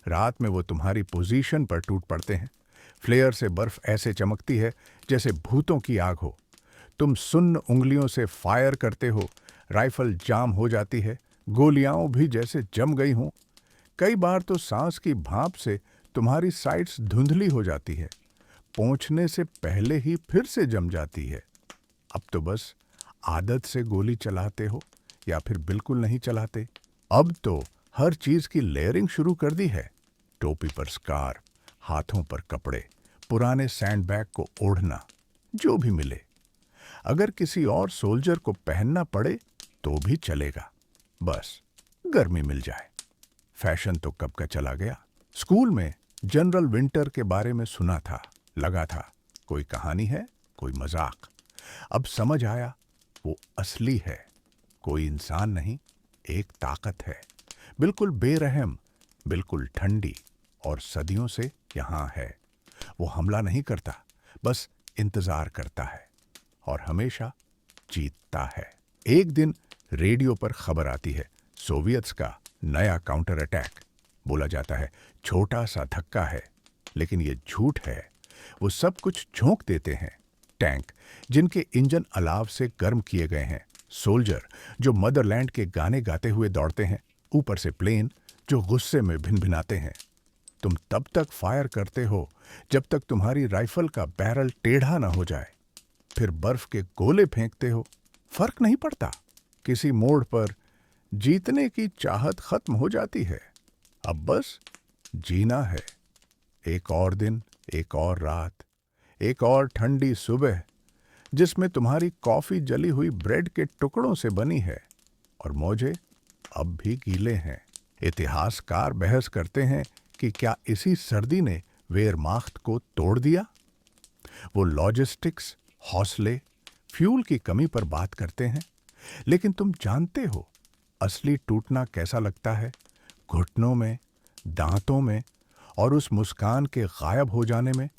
रात में वो तुम्हारी पोजीशन पर टूट पड़ते हैं। फ्लेयर से बर्फ ऐसे चमकती है जैसे भूतों की आग हो। तुम सुन्न उंगलियों से फायर करते हो, राइफल जाम हो जाती है, गोलियां भी जैसे जम गई हों। कई बार तो सांस की भाप से तुम्हारी साइड्स धुंधली हो जाती है, पहुंचने से पहले ही फिर से जम जाती है। अब तो बस आदत से गोली चलाते हो या फिर बिल्कुल नहीं चलाते। अब तो हर चीज की लेयरिंग शुरू कर दी है। टोपी पर स्कार्फ, हाथों पर कपड़े, पुराने सैंडबैग को ओढ़ना, जो भी मिले। अगर किसी और सोल्जर को पहनना पड़े तो भी चलेगा, बस गर्मी मिल जाए। फैशन तो कब का चला गया। स्कूल में जनरल विंटर के बारे में सुना था, लगा था कोई कहानी है, कोई मजाक। अब समझ आया वो असली है, कोई इंसान नहीं, एक ताकत है, बिल्कुल बेरहम, बिल्कुल ठंडी, और सदियों से यहां है। वो हमला नहीं करता, बस इंतजार करता है और हमेशा जीतता है। एक दिन रेडियो पर खबर आती है, सोवियत्स का नया काउंटर अटैक। बोला जाता है छोटा सा धक्का है, लेकिन ये झूठ है। वो सब कुछ झोंक देते हैं। टैंक जिनके इंजन अलाव से गर्म किए गए हैं, सोल्जर जो मदरलैंड के गाने गाते हुए दौड़ते हैं, ऊपर से प्लेन जो गुस्से में भिनभिनाते हैं। तुम तब तक फायर करते हो जब तक तुम्हारी राइफल का बैरल टेढ़ा ना हो जाए। फिर बर्फ के गोले फेंकते हो, फर्क नहीं पड़ता। किसी मोड़ पर जीतने की चाहत खत्म हो जाती है। अब बस जीना है। एक और दिन, एक और रात, एक और ठंडी सुबह जिसमें तुम्हारी कॉफी जली हुई ब्रेड के टुकड़ों से बनी है और मोजे अब भी गीले हैं। इतिहासकार बहस करते हैं कि क्या इसी सर्दी ने वेयरमाख्त को तोड़ दिया। वो लॉजिस्टिक्स, हौसले, फ्यूल की कमी पर बात करते हैं, लेकिन तुम जानते हो असली टूटना कैसा लगता है? घुटनों में, दांतों में और उस मुस्कान के गायब हो जाने में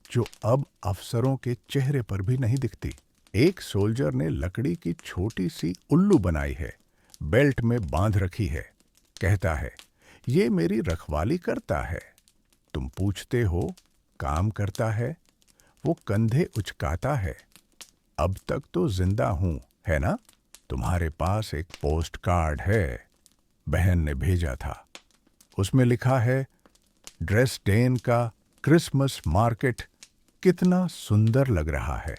जो अब अफसरों के चेहरे पर भी नहीं दिखती। एक सोल्जर ने लकड़ी की छोटी सी उल्लू बनाई है, बेल्ट में बांध रखी है। कहता है, ये मेरी रखवाली करता है। तुम पूछते हो, काम करता है? वो कंधे उचकाता है। अब तक तो जिंदा हूं, है ना? तुम्हारे पास एक पोस्ट कार्ड है, बहन ने भेजा था। उसमें लिखा है, ड्रेसडेन का क्रिसमस मार्केट कितना सुंदर लग रहा है।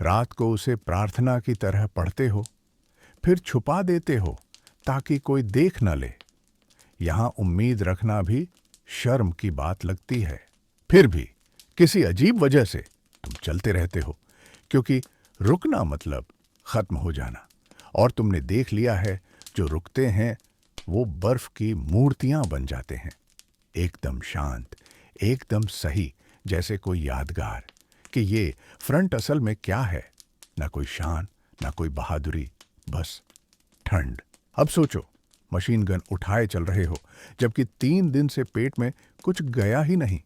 रात को उसे प्रार्थना की तरह पढ़ते हो, फिर छुपा देते हो ताकि कोई देख न ले। यहां उम्मीद रखना भी शर्म की बात लगती है। फिर भी किसी अजीब वजह से तुम चलते रहते हो, क्योंकि रुकना मतलब खत्म हो जाना। और तुमने देख लिया है, जो रुकते हैं वो बर्फ की मूर्तियां बन जाते हैं, एकदम शांत, एकदम सही, जैसे कोई यादगार कि ये फ्रंट असल में क्या है? ना कोई शान, ना कोई बहादुरी, बस ठंड। अब सोचो, मशीन गन उठाए चल रहे हो, जबकि 3 दिन से पेट में कुछ गया ही नहीं।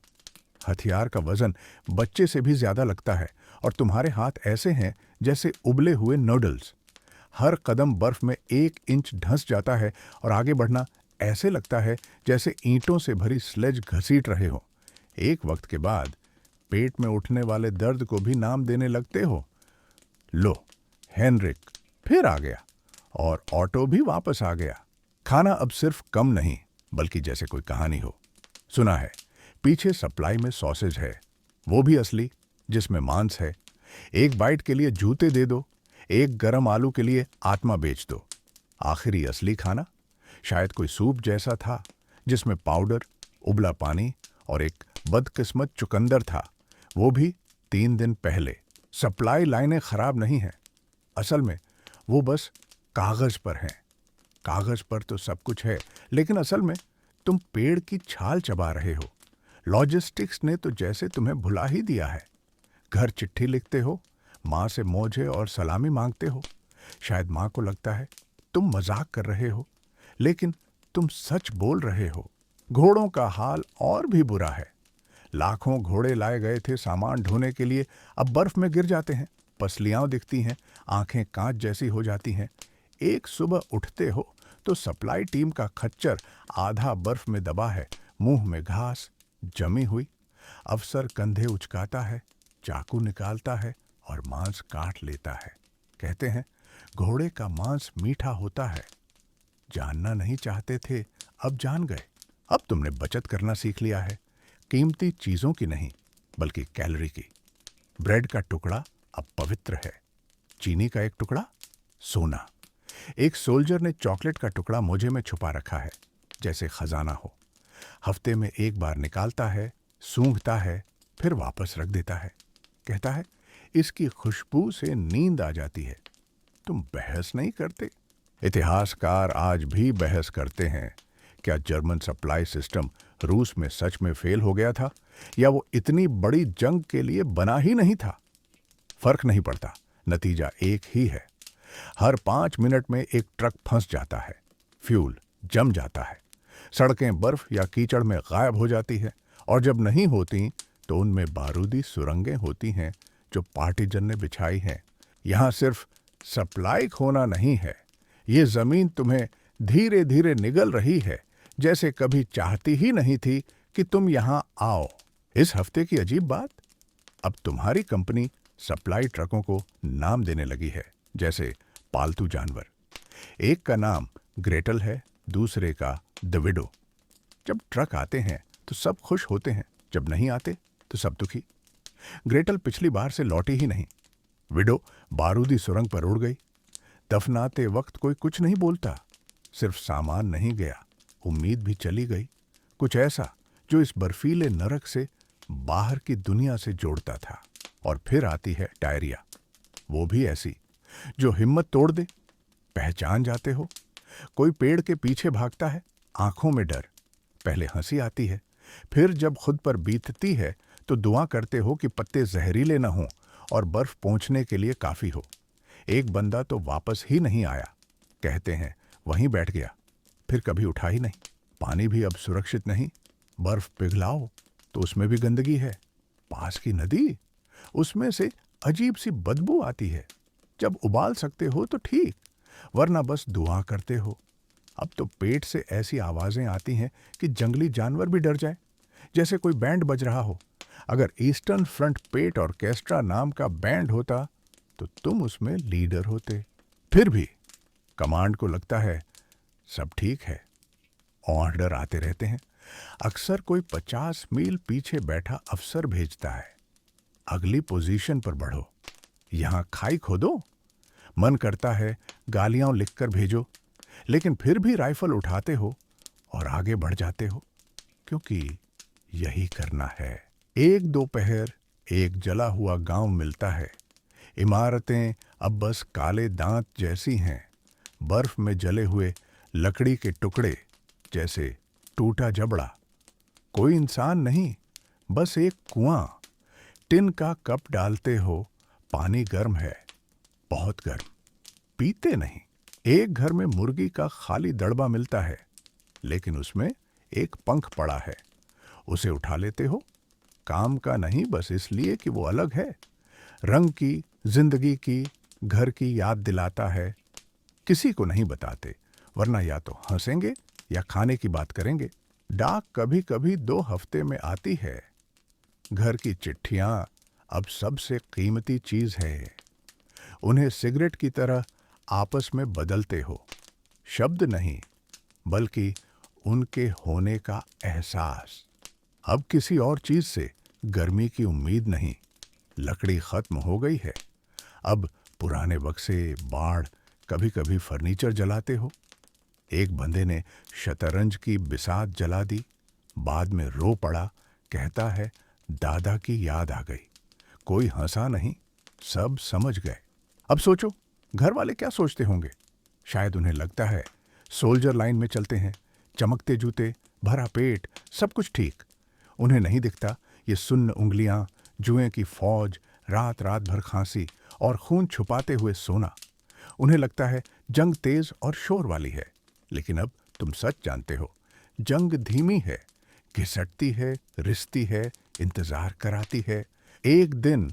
हथियार का वजन बच्चे से भी ज्यादा लगता है और तुम्हारे हाथ ऐसे हैं जैसे उबले हुए नूडल्स। हर कदम बर्फ में 1 इंच धंस जाता है और आगे बढ़ना ऐसे लगता है जैसे ईंटों से भरी स्लेज घसीट रहे हो। एक वक्त के बाद पेट में उठने वाले दर्द को भी नाम देने लगते हो। लो, हेनरिक फिर आ गया और ऑटो भी वापस आ गया। खाना अब सिर्फ कम नहीं, बल्कि जैसे कोई कहानी हो। सुना है पीछे सप्लाई में सॉसेज है, वो भी असली, जिसमें मांस है। एक बाइट के लिए जूते दे दो, एक गरम आलू के लिए आत्मा बेच दो। आखिरी असली खाना शायद कोई सूप जैसा था, जिसमें पाउडर, उबला पानी और एक बदकिस्मत चुकंदर था, वो भी 3 दिन पहले। सप्लाई लाइनें खराब नहीं हैं, असल में वो बस कागज पर हैं। कागज पर तो सब कुछ है, लेकिन असल में तुम पेड़ की छाल चबा रहे हो। लॉजिस्टिक्स ने तो जैसे तुम्हें भुला ही दिया है। घर चिट्ठी लिखते हो, माँ से मोजे और सलामी मांगते हो। शायद माँ को लगता है तुम मजाक कर रहे हो, लेकिन तुम सच बोल रहे हो। घोड़ों का हाल और भी बुरा है। लाखों घोड़े लाए गए थे सामान ढोने के लिए, अब बर्फ में गिर जाते हैं। पसलियां दिखती हैं, आंखें कांच जैसी हो जाती हैं। एक सुबह उठते हो तो सप्लाई टीम का खच्चर आधा बर्फ में दबा है, मुंह में घास जमी हुई। अफसर कंधे उचकाता है, चाकू निकालता है और मांस काट लेता है। कहते हैं घोड़े का मांस मीठा होता है। जानना नहीं चाहते थे, अब जान गए। अब तुमने बचत करना सीख लिया है, कीमती चीजों की नहीं, बल्कि कैलोरी की। ब्रेड का टुकड़ा अब पवित्र है, चीनी का एक टुकड़ा सोना। एक सोल्जर ने चॉकलेट का टुकड़ा मोजे में छुपा रखा है, जैसे खजाना हो। हफ्ते में एक बार निकालता है, सूंघता है, फिर वापस रख देता है। कहता है इसकी खुशबू से नींद आ जाती है। तुम बहस नहीं करते? इतिहासकार आज भी बहस करते हैं, क्या जर्मन सप्लाई सिस्टम रूस में सच में फेल हो गया था, या वो इतनी बड़ी जंग के लिए बना ही नहीं था? फर्क नहीं पड़ता, नतीजा एक ही है। हर 5 मिनट में एक ट्रक फंस जाता है, फ्यूल जम जाता है, सड़कें बर्फ या कीचड़ में गायब हो जाती है, और जब नहीं होती तो उनमें बारूदी सुरंगें होती हैं जो पार्टीजन ने बिछाई हैं। यहां सिर्फ सप्लाई खोना नहीं है, ये जमीन तुम्हें धीरे धीरे निगल रही है, जैसे कभी चाहती ही नहीं थी कि तुम यहां आओ। इस हफ्ते की अजीब बात, अब तुम्हारी कंपनी सप्लाई ट्रकों को नाम देने लगी है, जैसे पालतू जानवर। एक का नाम ग्रेटल है, दूसरे का द विडो। जब ट्रक आते हैं तो सब खुश होते हैं, जब नहीं आते तो सब दुखी। ग्रेटल पिछली बार से लौटी ही नहीं। विडो बारूदी सुरंग पर उड़ गई। दफनाते वक्त कोई कुछ नहीं बोलता, सिर्फ सामान नहीं गया, उम्मीद भी चली गई। कुछ ऐसा जो इस बर्फीले नरक से बाहर की दुनिया से जोड़ता था। और फिर आती है डायरिया, वो भी ऐसी जो हिम्मत तोड़ दे। पहचान जाते हो, कोई पेड़ के पीछे भागता है, आंखों में डर, पहले हंसी आती है, फिर जब खुद पर बीतती है तो दुआ करते हो कि पत्ते जहरीले न हों और बर्फ पहुंचने के लिए काफी हो। एक बंदा तो वापस ही नहीं आया, कहते हैं वहीं बैठ गया, फिर कभी उठा ही नहीं। पानी भी अब सुरक्षित नहीं, बर्फ पिघलाओ तो उसमें भी गंदगी है। पास की नदी, उसमें से अजीब सी बदबू आती है। जब उबाल सकते हो तो ठीक, वरना बस दुआ करते हो। अब तो पेट से ऐसी आवाजें आती हैं कि जंगली जानवर भी डर जाए, जैसे कोई बैंड बज रहा हो। अगर ईस्टर्न फ्रंट पेट ऑर्केस्ट्रा नाम का बैंड होता तो तुम उसमें लीडर होते। फिर भी कमांड को लगता है सब ठीक है, ऑर्डर आते रहते हैं। अक्सर कोई 50 मील पीछे बैठा अफसर भेजता है, अगली पोजीशन पर बढ़ो, यहां खाई खोदो। मन करता है गालियां लिखकर भेजो, लेकिन फिर भी राइफल उठाते हो और आगे बढ़ जाते हो, क्योंकि यही करना है। एक दोपहर एक जला हुआ गांव मिलता है। इमारतें अब बस काले दांत जैसी हैं, बर्फ में जले हुए लकड़ी के टुकड़े जैसे टूटा जबड़ा। कोई इंसान नहीं, बस एक कुआं। टिन का कप डालते हो, पानी गर्म है, बहुत गर्म, पीते नहीं। एक घर में मुर्गी का खाली दड़बा मिलता है, लेकिन उसमें एक पंख पड़ा है, उसे उठा लेते हो। काम का नहीं, बस इसलिए कि वो अलग है, रंग की, जिंदगी की, घर की याद दिलाता है। किसी को नहीं बताते, वरना या तो हंसेंगे या खाने की बात करेंगे। डाक कभी कभी 2 हफ्ते में आती है। घर की चिट्ठियां अब सबसे कीमती चीज है। उन्हें सिगरेट की तरह आपस में बदलते हो, शब्द नहीं, बल्कि उनके होने का एहसास। अब किसी और चीज से गर्मी की उम्मीद नहीं, लकड़ी खत्म हो गई है। अब पुराने बक्से, बाढ़, कभी कभी फर्नीचर जलाते हो। एक बंदे ने शतरंज की बिसात जला दी, बाद में रो पड़ा, कहता है दादा की याद आ गई। कोई हंसा नहीं, सब समझ गए। अब सोचो घर वाले क्या सोचते होंगे। शायद उन्हें लगता है सोल्जर लाइन में चलते हैं, चमकते जूते, भरा पेट, सब कुछ ठीक। उन्हें नहीं दिखता ये सुन्न उंगलियां, जुएं की फौज, रात रात भर खांसी और खून छुपाते हुए सोना। उन्हें लगता है जंग तेज और शोर वाली है, लेकिन अब तुम सच जानते हो, जंग धीमी है, घिसटती है, रिसती है, इंतजार कराती है। एक दिन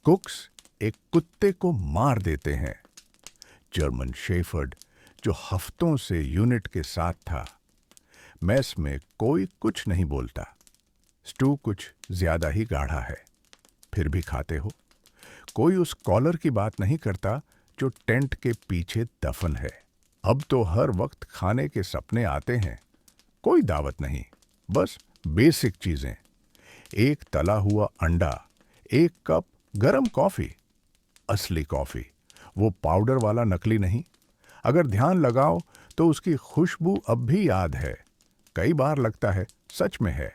कुक्स एक कुत्ते को मार देते हैं, जर्मन शेफर्ड, जो हफ्तों से यूनिट के साथ था। मेस में कोई कुछ नहीं बोलता, स्टू कुछ ज्यादा ही गाढ़ा है, फिर भी खाते हो। कोई उस कॉलर की बात नहीं करता जो टेंट के पीछे दफन है। अब तो हर वक्त खाने के सपने आते हैं, कोई दावत नहीं, बस बेसिक चीजें। एक तला हुआ अंडा, एक कप गरम कॉफी, असली कॉफी, वो पाउडर वाला नकली नहीं। अगर ध्यान लगाओ तो उसकी खुशबू अब भी याद है। कई बार लगता है सच में है,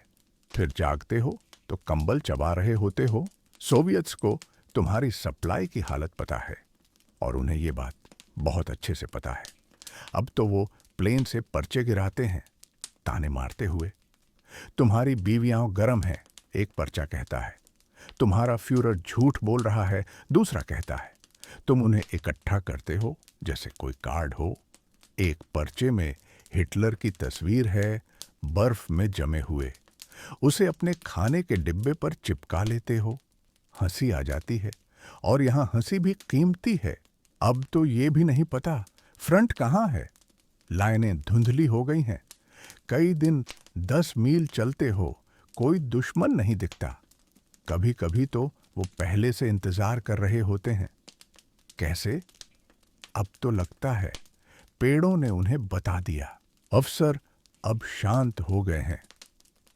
फिर जागते हो तो कंबल चबा रहे होते हो। सोवियत्स को तुम्हारी सप्लाई की हालत पता है, और उन्हें ये बात बहुत अच्छे से पता है। अब तो वो प्लेन से पर्चे गिराते हैं, ताने मारते हुए। तुम्हारी बीवियां गरम हैं, एक पर्चा कहता है। तुम्हारा फ्यूरर झूठ बोल रहा है, दूसरा कहता है। तुम उन्हें इकट्ठा करते हो जैसे कोई कार्ड हो। एक पर्चे में हिटलर की तस्वीर है, बर्फ में जमे हुए। उसे अपने खाने के डिब्बे पर चिपका लेते हो। हंसी आ जाती है, और यहां हंसी भी कीमती है। अब तो ये भी नहीं पता फ्रंट कहां है। लाइनें धुंधली हो गई हैं। कई दिन 10 मील चलते हो, कोई दुश्मन नहीं दिखता। कभी कभी तो वो पहले से इंतजार कर रहे होते हैं। कैसे? अब तो लगता है पेड़ों ने उन्हें बता दिया। अफसर अब शांत हो गए हैं,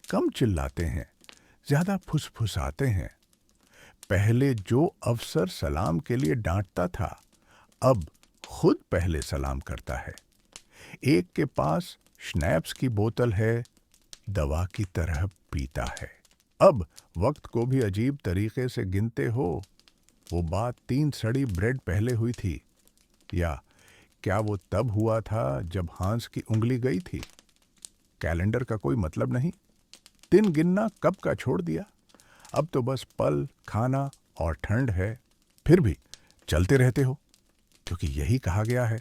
कम चिल्लाते हैं, ज्यादा फुसफुसाते हैं। पहले जो अफसर सलाम के लिए डांटता था, अब खुद पहले सलाम करता है। एक के पास स्नैप्स की बोतल है, दवा की तरह पीता है। अब वक्त को भी अजीब तरीके से गिनते हो। वो बात 3 सड़ी ब्रेड पहले हुई थी, या क्या वो तब हुआ था जब हांस की उंगली गई थी? कैलेंडर का कोई मतलब नहीं, दिन गिनना कब का छोड़ दिया। अब तो बस पल, खाना और ठंड है। फिर भी चलते रहते हो, क्योंकि यही कहा गया है,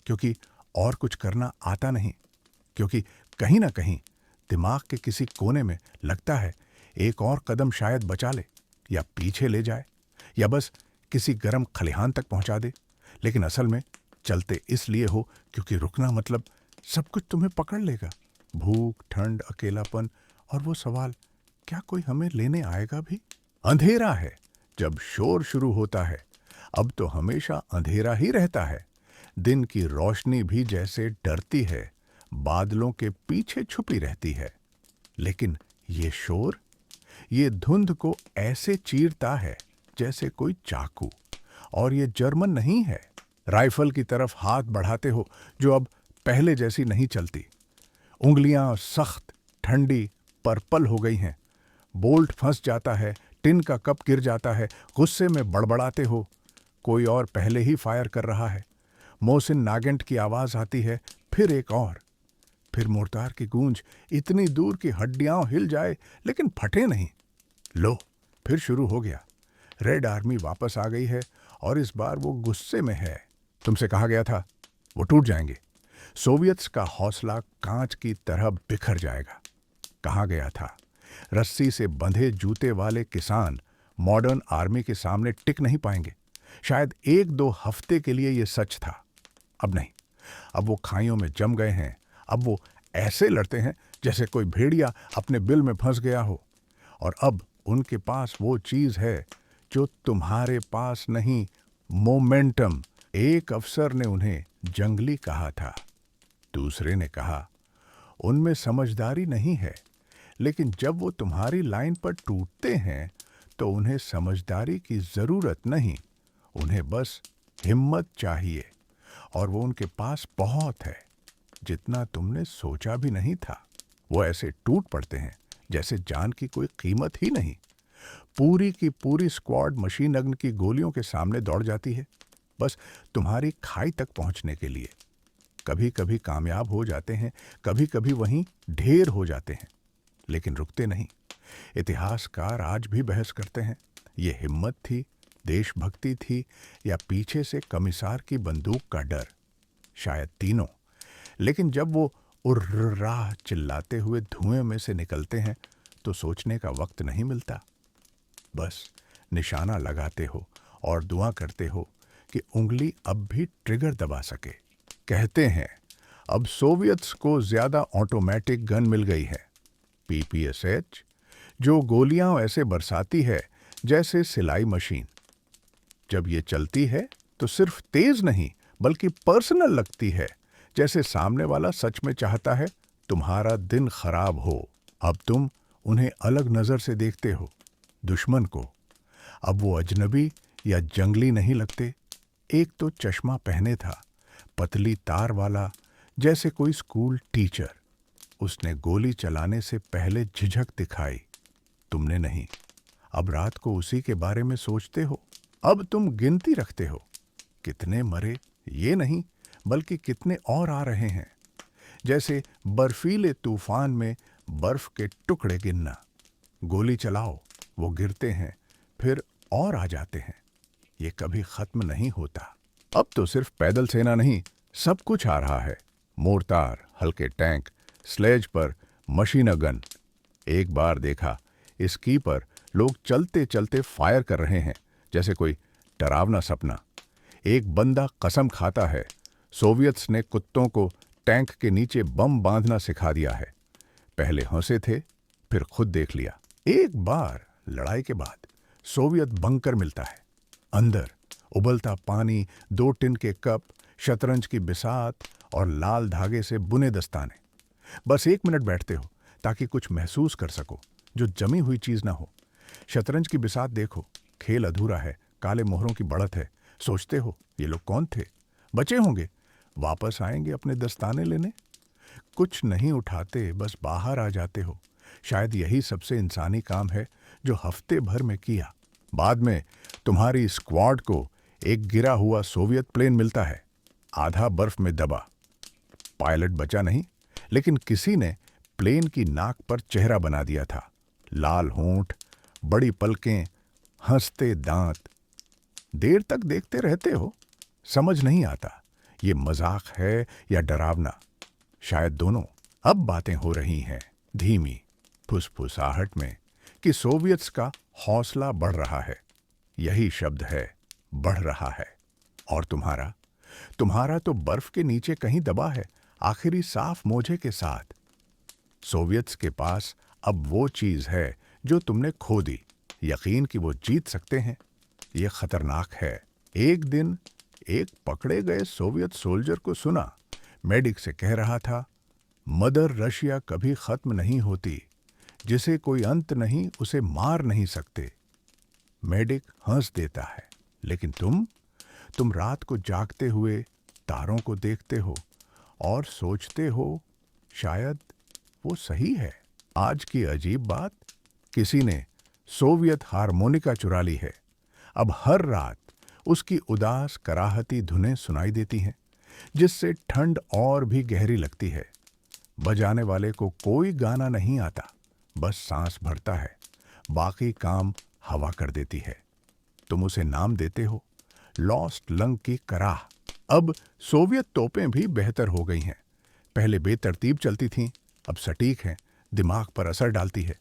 क्योंकि और कुछ करना आता नहीं, क्योंकि कहीं ना कहीं दिमाग के किसी कोने में लगता है एक और कदम शायद बचा ले, या पीछे ले जाए, या बस किसी गर्म खलिहान तक पहुंचा दे। लेकिन असल में चलते इसलिए हो क्योंकि रुकना मतलब सब कुछ तुम्हें पकड़ लेगा। भूख, ठंड, अकेलापन और वो सवाल, क्या कोई हमें लेने आएगा भी? अंधेरा है जब शोर शुरू होता है। अब तो हमेशा अंधेरा ही रहता है। दिन की रोशनी भी जैसे डरती है, बादलों के पीछे छुपी रहती है। लेकिन ये शोर, ये धुंध को ऐसे चीरता है जैसे कोई चाकू। और ये जर्मन नहीं है। राइफल की तरफ हाथ बढ़ाते हो जो अब पहले जैसी नहीं चलती। उंगलियां सख्त, ठंडी, पर्पल हो गई हैं। बोल्ट फंस जाता है, टिन का कप गिर जाता है। गुस्से में बड़बड़ाते हो, कोई और पहले ही फायर कर रहा है। मोहसिन नागेंट की आवाज आती है, फिर एक और, फिर मोर्टार की गूंज इतनी दूर कि हड्डियां हिल जाए लेकिन फटे नहीं। लो, फिर शुरू हो गया। रेड आर्मी वापस आ गई है और इस बार वो गुस्से में है। तुमसे कहा गया था वो टूट जाएंगे। सोवियत्स का हौसला कांच की तरह बिखर जाएगा। कहा गया था रस्सी से बंधे जूते वाले किसान मॉडर्न आर्मी के सामने टिक नहीं पाएंगे। शायद 1-2 हफ्ते के लिए ये सच था। अब नहीं, अब वो खाइयों में जम गए हैं। अब वो ऐसे लड़ते हैं जैसे कोई भेड़िया अपने बिल में फंस गया हो। और अब उनके पास वो चीज है जो तुम्हारे पास नहीं, मोमेंटम। एक अफसर ने उन्हें जंगली कहा था। दूसरे ने कहा उनमें समझदारी नहीं है। लेकिन जब वो तुम्हारी लाइन पर टूटते हैं तो उन्हें समझदारी की जरूरत नहीं, उन्हें बस हिम्मत चाहिए। और वो उनके पास बहुत है, जितना तुमने सोचा भी नहीं था। वो ऐसे टूट पड़ते हैं जैसे जान की कोई कीमत ही नहीं। पूरी की पूरी स्क्वाड मशीन गन की गोलियों के सामने दौड़ जाती है, बस तुम्हारी खाई तक पहुंचने के लिए। कभी कभी कामयाब हो जाते हैं, कभी कभी वहीं ढेर हो जाते हैं, लेकिन रुकते नहीं। इतिहासकार आज भी बहस करते हैं, ये हिम्मत थी, देशभक्ति थी, या पीछे से कमिसार की बंदूक का डर? शायद तीनों। लेकिन जब वो उर्राह चिल्लाते हुए धुएं में से निकलते हैं तो सोचने का वक्त नहीं मिलता। बस निशाना लगाते हो और दुआ करते हो कि उंगली अब भी ट्रिगर दबा सके। कहते हैं अब सोवियत्स को ज्यादा ऑटोमेटिक गन मिल गई है, PPSH, जो गोलियां ऐसे बरसाती है जैसे सिलाई मशीन। जब ये चलती है तो सिर्फ तेज नहीं बल्कि पर्सनल लगती है, जैसे सामने वाला सच में चाहता है तुम्हारा दिन खराब हो। अब तुम उन्हें अलग नजर से देखते हो, दुश्मन को। अब वो अजनबी या जंगली नहीं लगते। एक तो चश्मा पहने था, पतली तार वाला, जैसे कोई स्कूल टीचर। उसने गोली चलाने से पहले झिझक दिखाई, तुमने नहीं। अब रात को उसी के बारे में सोचते हो। अब तुम गिनती रखते हो, कितने मरे, ये नहीं बल्कि कितने और आ रहे हैं। जैसे बर्फीले तूफान में बर्फ के टुकड़े गिनना। गोली चलाओ, वो गिरते हैं, फिर और आ जाते हैं। ये कभी खत्म नहीं होता। अब तो सिर्फ पैदल सेना नहीं, सब कुछ आ रहा है। मोर्टार, हल्के टैंक, स्लेज पर मशीन गन। एक बार देखा, इस की पर लोग चलते चलते फायर कर रहे हैं, जैसे कोई डरावना सपना। एक बंदा कसम खाता है सोवियत्स ने कुत्तों को टैंक के नीचे बम बांधना सिखा दिया है। पहले हंसे थे, फिर खुद देख लिया। एक बार लड़ाई के बाद सोवियत बंकर मिलता है। अंदर उबलता पानी, 2 टिन के कप, शतरंज की बिसात और लाल धागे से बुने दस्ताने। बस 1 मिनट बैठते हो ताकि कुछ महसूस कर सको जो जमी हुई चीज ना हो। शतरंज की बिसात देखो, खेल अधूरा है, काले मोहरों की बढ़त है। सोचते हो ये लोग कौन थे? बचे होंगे, वापस आएंगे अपने दस्ताने लेने। कुछ नहीं उठाते, बस बाहर आ जाते हो। शायद यही सबसे इंसानी काम है जो हफ्ते भर में किया। बाद में तुम्हारी स्क्वाड को एक गिरा हुआ सोवियत प्लेन मिलता है, आधा बर्फ में दबा। पायलट बचा नहीं, लेकिन किसी ने प्लेन की नाक पर चेहरा बना दिया था। लाल होंठ, बड़ी पलकें, हंसते दांत। देर तक देखते रहते हो, समझ नहीं आता ये मजाक है या डरावना। शायद दोनों। अब बातें हो रही हैं धीमी फुसफुसाहट में कि सोवियत्स का हौसला बढ़ रहा है। यही शब्द है, बढ़ रहा है। और तुम्हारा तुम्हारा तो बर्फ के नीचे कहीं दबा है, आखिरी साफ मोजे के साथ। सोवियत्स के पास अब वो चीज है जो तुमने खो दी, यकीन कि वो जीत सकते हैं। ये खतरनाक है। एक दिन एक पकड़े गए सोवियत सोल्जर को सुना, मेडिक से कह रहा था, मदर रशिया कभी खत्म नहीं होती, जिसे कोई अंत नहीं उसे मार नहीं सकते। मेडिक हंस देता है, लेकिन तुम रात को जागते हुए तारों को देखते हो और सोचते हो शायद वो सही है। आज की अजीब बात, किसी ने सोवियत हारमोनिका चुरा ली है। अब हर रात उसकी उदास कराहती धुनें सुनाई देती हैं, जिससे ठंड और भी गहरी लगती है। बजाने वाले को कोई गाना नहीं आता, बस सांस भरता है, बाकी काम हवा कर देती है। तुम उसे नाम देते हो, लॉस्ट लंग की कराह। अब सोवियत तोपें भी बेहतर हो गई हैं। पहले बेतरतीब चलती थीं, अब सटीक हैं, दिमाग पर असर डालती है।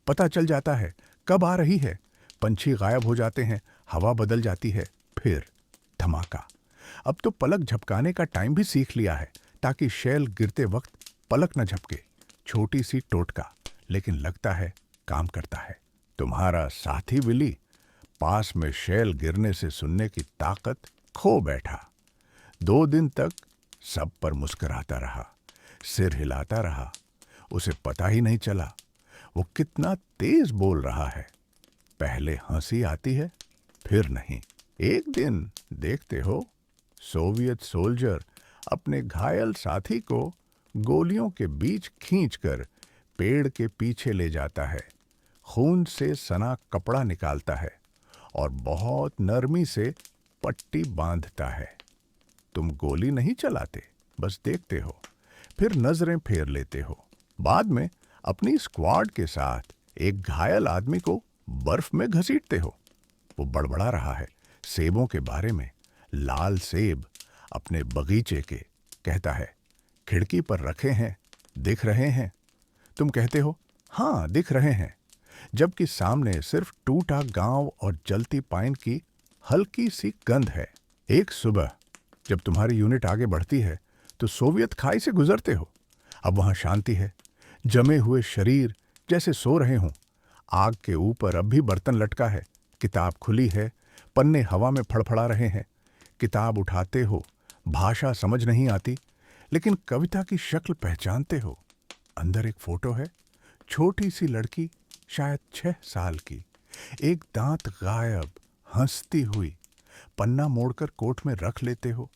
पता चल जाता है कब आ रही है। पंछी गायब हो जाते हैं, हवा बदल जाती है, फिर धमाका। अब तो पलक झपकाने का टाइम भी सीख लिया है, ताकि शैल गिरते वक्त पलक न झपके। छोटी सी टोटका, लेकिन लगता है काम करता है। तुम्हारा साथी विली पास में शैल गिरने से सुनने की ताकत खो बैठा। 2 दिन तक सब पर मुस्कुराता रहा, सिर हिलाता रहा। उसे पता ही नहीं चला वो कितना तेज बोल रहा है। पहले हंसी आती है, फिर नहीं। एक दिन देखते हो, सोवियत सोल्जर अपने घायल साथी को गोलियों के बीच खींचकर पेड़ के पीछे ले जाता है, खून से सना कपड़ा निकालता है और बहुत नरमी से पट्टी बांधता है। तुम गोली नहीं चलाते, बस देखते हो, फिर नजरें फेर लेते हो। बाद में अपनी स्क्वाड के साथ एक घायल आदमी को बर्फ में घसीटते हो। वो बड़बड़ा रहा है सेबों के बारे में, लाल सेब अपने बगीचे के। कहता है, खिड़की पर रखे हैं, दिख रहे हैं। तुम कहते हो, हाँ दिख रहे हैं, जबकि सामने सिर्फ टूटा गांव और जलती पाइन की हल्की सी गंध है। एक सुबह जब तुम्हारी यूनिट आगे बढ़ती है, तो सोवियत खाई से गुजरते हो। अब वहां शांति है, जमे हुए शरीर जैसे सो रहे हों। आग के ऊपर अब भी बर्तन लटका है, किताब खुली है, पन्ने हवा में फड़फड़ा रहे हैं। किताब उठाते हो, भाषा समझ नहीं आती, लेकिन कविता की शक्ल पहचानते हो। अंदर एक फोटो है, छोटी सी लड़की, शायद 6 साल की, एक दांत गायब, हंसती हुई। पन्ना मोड़कर कोट में रख लेते हो,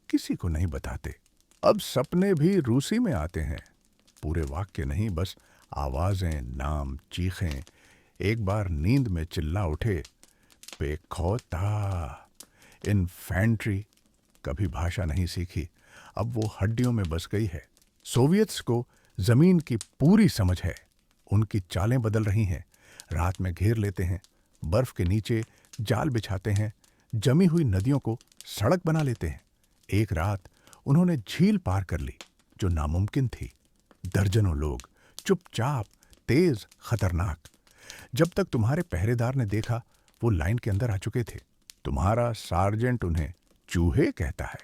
किसी को नहीं बताते। अब सपने भी रूसी में आते हैं, पूरे वाक्य नहीं, बस आवाजें, नाम, चीखें। एक बार नींद में चिल्ला उठे, पेखोता। इन्फेंट्री। कभी भाषा नहीं सीखी, अब वो हड्डियों में बस गई है। सोवियत्स को जमीन की पूरी समझ है। उनकी चालें बदल रही हैं, रात में घेर लेते हैं, बर्फ के नीचे जाल बिछाते हैं, जमी हुई नदियों को सड़क बना लेते हैं। एक रात उन्होंने झील पार कर ली, जो नामुमकिन थी। दर्जनों लोग, चुपचाप, तेज, खतरनाक। जब तक तुम्हारे पहरेदार ने देखा, वो लाइन के अंदर आ चुके थे। तुम्हारा सार्जेंट उन्हें चूहे कहता है।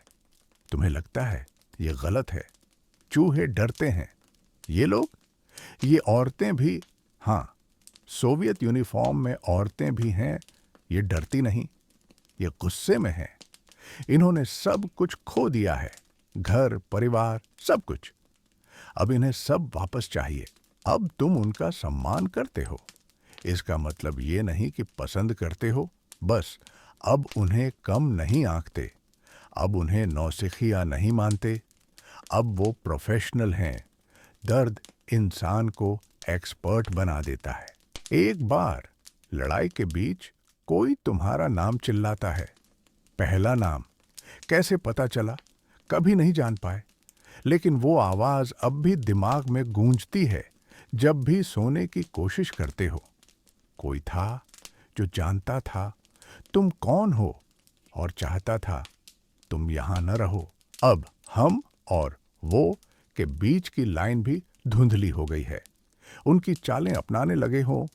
तुम्हें लगता है ये गलत है, चूहे डरते हैं। ये लोग, ये औरतें भी, हाँ, सोवियत यूनिफॉर्म में औरतें भी हैं, ये डरती नहीं, ये गुस्से में हैं। इन्होंने सब कुछ खो दिया है, घर, परिवार, सब कुछ। अब इन्हें सब वापस चाहिए। अब तुम उनका सम्मान करते हो, इसका मतलब ये नहीं कि पसंद करते हो, बस अब उन्हें कम नहीं आंकते, अब उन्हें नौसिखिया नहीं मानते, अब वो प्रोफेशनल हैं। दर्द इंसान को एक्सपर्ट बना देता है। एक बार लड़ाई के बीच कोई तुम्हारा नाम चिल्लाता है। पहला नाम कैसे पता चला, कभी नहीं जान पाए, लेकिन वो आवाज अब भी दिमाग में गूंजती है जब भी सोने की कोशिश करते हो। कोई था जो जानता था तुम कौन हो और चाहता था तुम यहां न रहो। अब हम और वो के बीच की लाइन भी धुंधली हो गई है। उनकी चालें अपनाने लगे हो,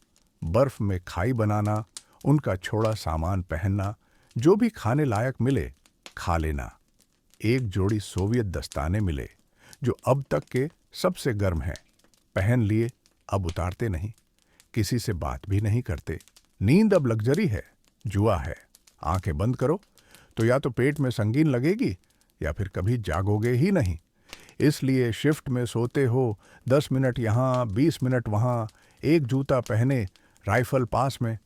बर्फ में खाई बनाना, उनका छोड़ा सामान पहनना, जो भी खाने लायक मिले खा लेना। एक जोड़ी सोवियत दस्ताने मिले जो अब तक के सबसे गर्म हैं। पहन लिए, अब उतारते नहीं, किसी से बात भी नहीं करते। नींद अब लग्जरी है, जुआ है। आंखें बंद करो तो या तो पेट में संगीन लगेगी या फिर कभी जागोगे ही नहीं। इसलिए शिफ्ट में सोते हो, 10 मिनट यहाँ 20 मिनट वहाँ, एक जूता पहने, राइफल पास में,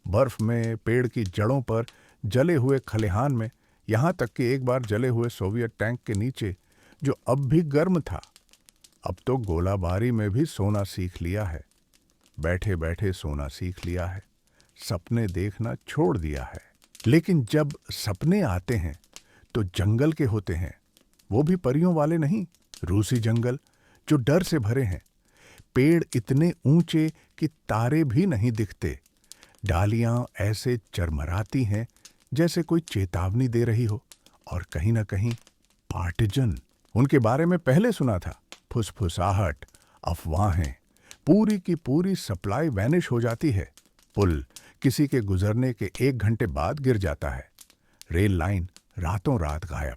बर्फ में, पेड़ की जड़ों पर, जले हुए खलिहान में, यहाँ तक कि एक बार जले हुए सोवियत टैंक के नीचे जो अब भी गर्म था। अब तो गोलाबारी में भी सोना सीख लिया है। बैठे बैठे सोना सीख लिया है। सपने देखना छोड़ दिया है। लेकिन जब सपने आते हैं तो जंगल के होते हैं, वो भी परियों वाले नहीं। रूसी जंगल जो डर से भरे हैं। पेड़ इतने ऊंचे कि तारे भी नहीं दिखते। डालियां ऐसे चरमराती हैं जैसे कोई चेतावनी दे रही हो। और कहीं ना कहीं पार्टिजन, उनके बारे में पहले सुना था। फुसफुसाहट, अफवाहें, पूरी की पूरी सप्लाई वैनिश हो जाती है। पुल किसी के गुजरने के 1 घंटे बाद गिर जाता है। रेल लाइन रातों रात गायब।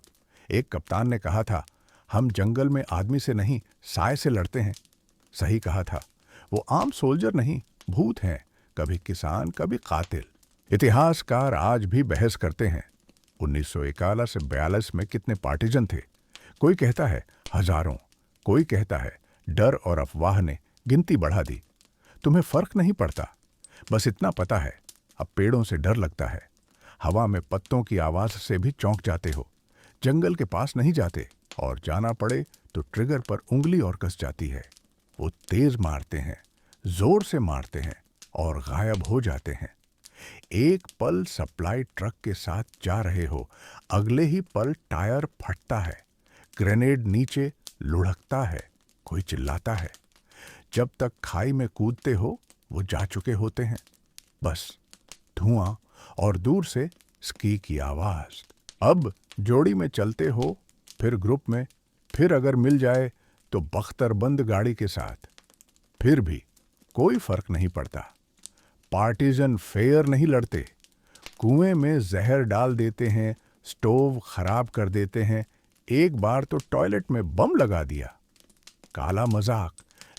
एक कप्तान ने कहा था, हम जंगल में आदमी से नहीं साय से लड़ते हैं। सही कहा था। वो आम सोल्जर नहीं, भूत हैं, कभी किसान कभी कातिल। इतिहासकार आज भी बहस करते हैं 1941 से 42 में कितने पार्टिजन थे। कोई कहता है हजारों, कोई कहता है डर और अफवाह ने गिनती बढ़ा दी। तुम्हें फर्क नहीं पड़ता, बस इतना पता है अब पेड़ों से डर लगता है। हवा में पत्तों की आवाज से भी चौंक जाते हो। जंगल के पास नहीं जाते, और जाना पड़े तो ट्रिगर पर उंगली और कस जाती है। वो तेज मारते हैं, जोर से मारते हैं और गायब हो जाते हैं। एक पल सप्लाई ट्रक के साथ जा रहे हो, अगले ही पल टायर फटता है, ग्रेनेड नीचे लुढ़कता है, कोई चिल्लाता है। जब तक खाई में कूदते हो वो जा चुके होते हैं। बस धुआं और दूर से स्की की आवाज। अब जोड़ी में चलते हो, फिर ग्रुप में, फिर अगर मिल जाए तो बख्तरबंद गाड़ी के साथ। फिर भी कोई फर्क नहीं पड़ता। पार्टिजन फेयर नहीं लड़ते, कुएं में जहर डाल देते हैं, स्टोव खराब कर देते हैं। एक बार तो टॉयलेट में बम लगा दिया। काला मजाक,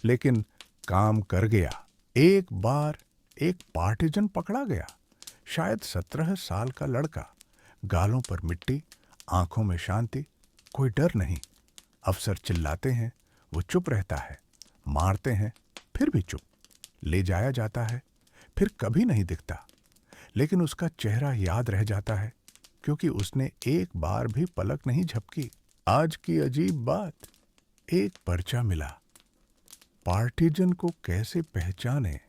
लेकिन काम कर गया। एक बार एक पार्टिजन पकड़ा गया, शायद 17 साल का लड़का। गालों पर मिट्टी, आंखों में शांति, कोई डर नहीं। अफसर चिल्लाते हैं, वो चुप रहता है। मारते हैं, फिर भी चुप। ले जाया जाता है, फिर कभी नहीं दिखता। लेकिन उसका चेहरा याद रह जाता है, क्योंकि उसने एक बार भी पलक नहीं झपकी। आज की अजीब बात, एक पर्चा मिला। पार्टिजन को कैसे पहचाने?